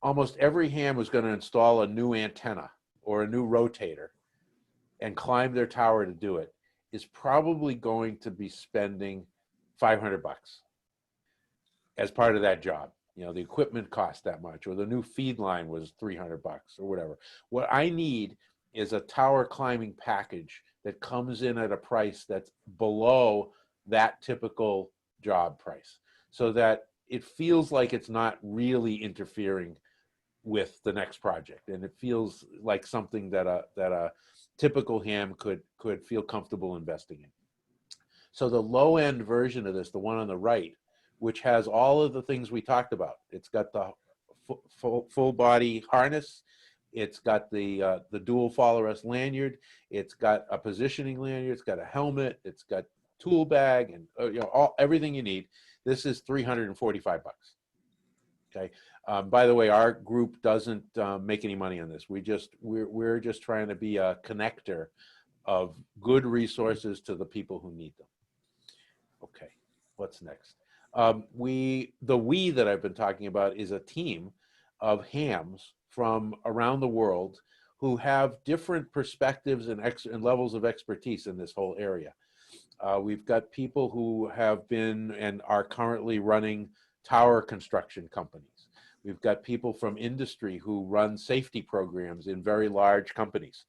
Speaker 1: almost every ham was going to install a new antenna or a new rotator and climb their tower to do it is probably going to be spending $500. as part of that job. You know, the equipment cost that much, or the new feed line was $300 or whatever. What I need is a tower climbing package that comes in at a price that's below that typical job price, so that it feels like it's not really interfering with the next project, and it feels like something that a typical ham could feel comfortable investing in. So the low end version of this, the one on the right, which has all of the things we talked about, it's got the full body harness, it's got the dual follow rest lanyard, it's got a positioning lanyard, it's got a helmet, it's got tool bag, and you know, everything you need. This is $345. Okay. By the way, our group doesn't make any money on this. We're just trying to be a connector of good resources to the people who need them. Okay, what's next? We that I've been talking about is a team of hams from around the world who have different perspectives and levels of expertise in this whole area. We've got people who have been and are currently running tower construction companies. We've got people from industry who run safety programs in very large companies.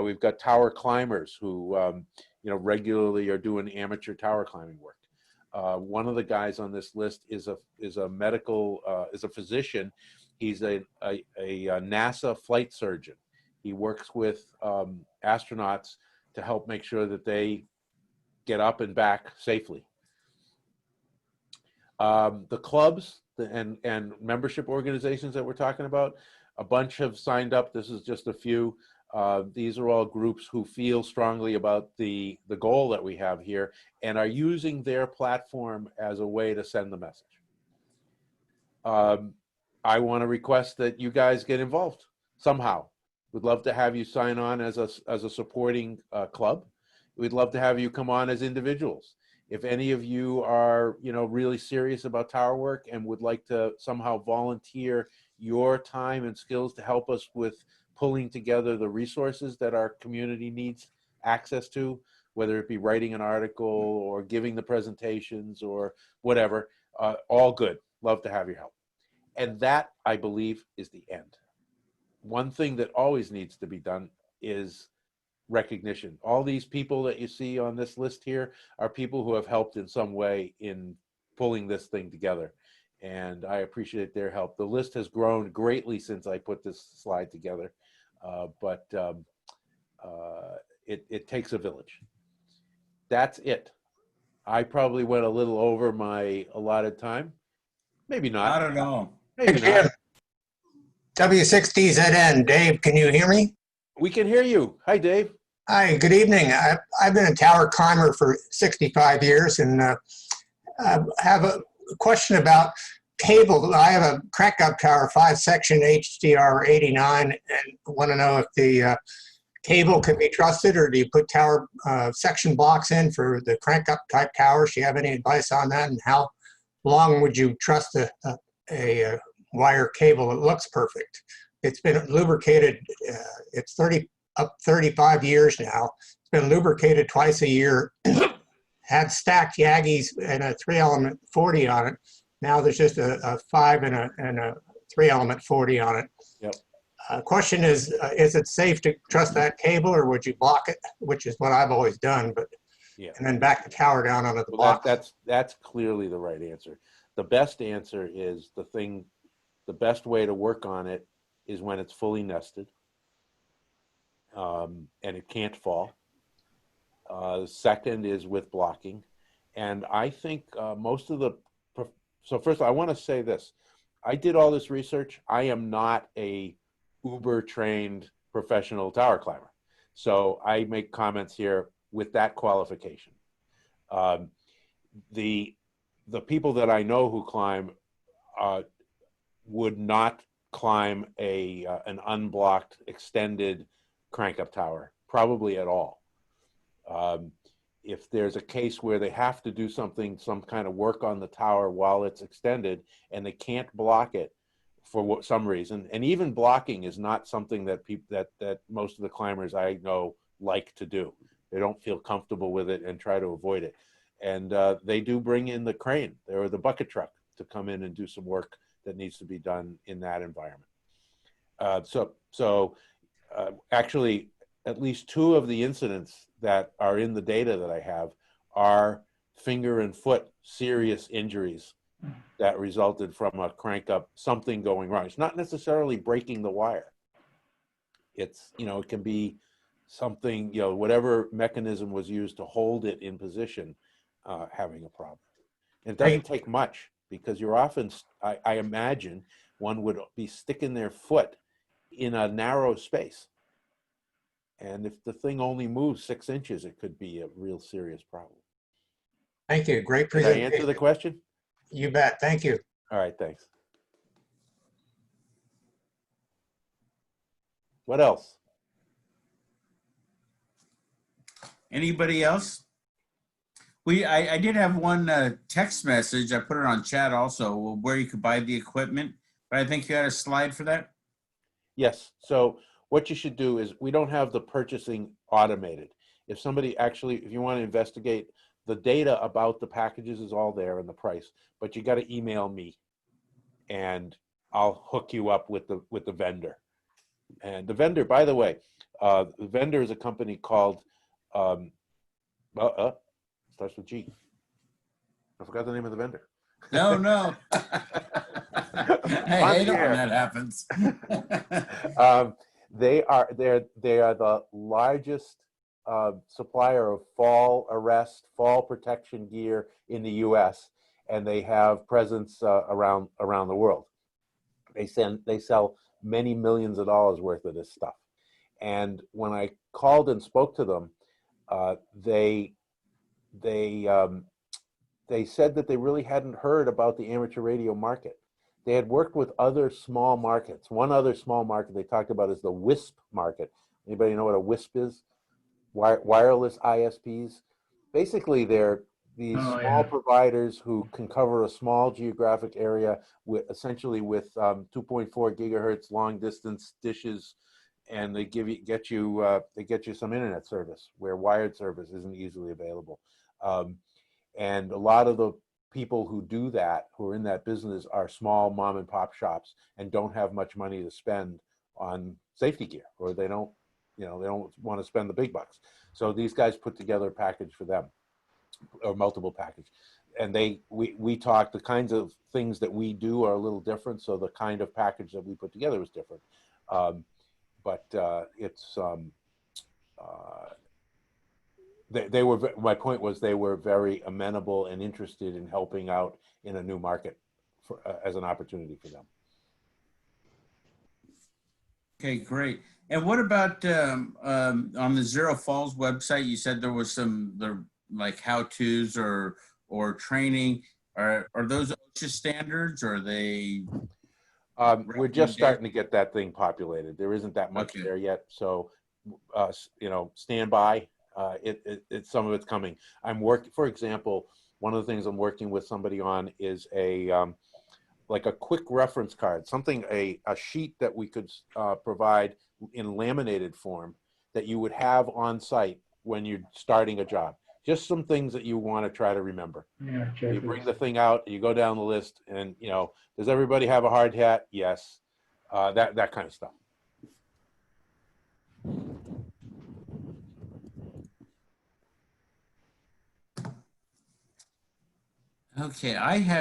Speaker 1: We've got tower climbers who you know, regularly are doing amateur tower climbing work. One of the guys on this list is a physician. He's a NASA flight surgeon. He works with astronauts to help make sure that they get up and back safely. The clubs and membership organizations that we're talking about, a bunch have signed up. This is just a few. These are all groups who feel strongly about the goal that we have here and are using their platform as a way to send the message. I want to request that you guys get involved somehow. We'd love to have you sign on as a supporting club. We'd love to have you come on as individuals. If any of you are, you know, really serious about tower work and would like to somehow volunteer your time and skills to help us with pulling together the resources that our community needs access to, whether it be writing an article or giving the presentations or whatever, all good. Love to have your help. And that, I believe, is the end. One thing that always needs to be done is recognition. All these people that you see on this list here are people who have helped in some way in pulling this thing together. And I appreciate their help. The list has grown greatly since I put this slide together, but it takes a village. That's it. I probably went a little over my allotted time. Maybe not.
Speaker 4: I don't know.
Speaker 1: Maybe not.
Speaker 7: W6DZN, Dave, can you hear me?
Speaker 1: We can hear you. Hi, Dave.
Speaker 7: Hi, good evening. I've been a tower climber for 65 years and I have a question about cable. I have a crank-up tower, 5-section HDR 89, and want to know if the cable can be trusted, or do you put tower section blocks in for the crank-up type towers? Do you have any advice on that, and how long would you trust a wire cable? It looks perfect. It's been lubricated. It's 35 years now. It's been lubricated twice a year. Had stacked Yagis and a 3-element 40 on it. Now there's just a 5 and a 3-element 40 on it.
Speaker 1: Yep.
Speaker 7: Question is it safe to trust that cable, or would you block it? Which is what I've always done, but
Speaker 1: Yeah.
Speaker 7: and then back the tower down onto the
Speaker 1: Well,
Speaker 7: block.
Speaker 1: that's clearly the right answer. The best answer is the best way to work on it is when it's fully nested, and it can't fall. Second is with blocking. And I think most of the, so first I want to say this. I did all this research. I am not a uber trained professional tower climber. So I make comments here with that qualification. The people that I know who climb would not climb an unblocked extended crank-up tower, probably at all. If there's a case where they have to do some kind of work on the tower while it's extended and they can't block it for some reason, and even blocking is not something that that most of the climbers I know like to do. They don't feel comfortable with it and try to avoid it. And they do bring in the crane or the bucket truck to come in and do some work that needs to be done in that environment. Actually, at least 2 of the incidents that are in the data that I have are finger and foot serious injuries that resulted from a crank up, something going wrong. It's not necessarily breaking the wire. It's, it can be something, whatever mechanism was used to hold it in position, having a problem. And it doesn't take much, because you're often, I imagine, one would be sticking their foot in a narrow space. And if the thing only moves 6 inches, it could be a real serious problem.
Speaker 7: Thank you. Great
Speaker 1: Did I
Speaker 7: presentation.
Speaker 1: answer the question?
Speaker 7: You bet. Thank you.
Speaker 1: All right, thanks. What else?
Speaker 4: Anybody else? I did have one text message. I put it on chat also, where you could buy the equipment, but I think you had a slide for that.
Speaker 1: Yes. So what you should do is, we don't have the purchasing automated. If somebody actually, if you want to investigate, the data about the packages is all there and the price, but you got to email me and I'll hook you up with the vendor. And the vendor, by the way, the vendor is a company called, starts with G. I forgot the name of the vendor.
Speaker 4: No. I hate it when that happens.
Speaker 1: They are the largest supplier of fall arrest, fall protection gear in the U.S., and they have presence around the world. They sell many millions of dollars worth of this stuff. And when I called and spoke to them, they said that they really hadn't heard about the amateur radio market. They had worked with other small markets. One other small market they talked about is the WISP market. Anybody know what a WISP is? Wireless ISPs. Basically, they're these small providers who can cover a small geographic area essentially with 2.4 gigahertz long distance dishes, and they get you some internet service where wired service isn't easily available. And a lot of the people who do that, who are in that business, are small mom and pop shops and don't have much money to spend on safety gear, or they don't want to spend the big bucks. So these guys put together a package for them, or multiple package. And we talked, the kinds of things that we do are a little different, so the kind of package that we put together is different. My point was, they were very amenable and interested in helping out in a new market as an opportunity for them.
Speaker 4: Okay, great. And what about on the Zero Falls website? You said there was some like how-tos or training. Are those OSHA standards, or are they?
Speaker 1: We're just starting to get that thing populated. There isn't that much there yet, so stand by. Some of it's coming. For example, one of the things I'm working with somebody on is like a quick reference card, a sheet that we could provide in laminated form that you would have on site when you're starting a job. Just some things that you want to try to remember.
Speaker 2: Yeah,
Speaker 1: you bring the thing out, you go down the list, and does everybody have a hard hat? Yes. That kind of stuff.
Speaker 4: Okay, I have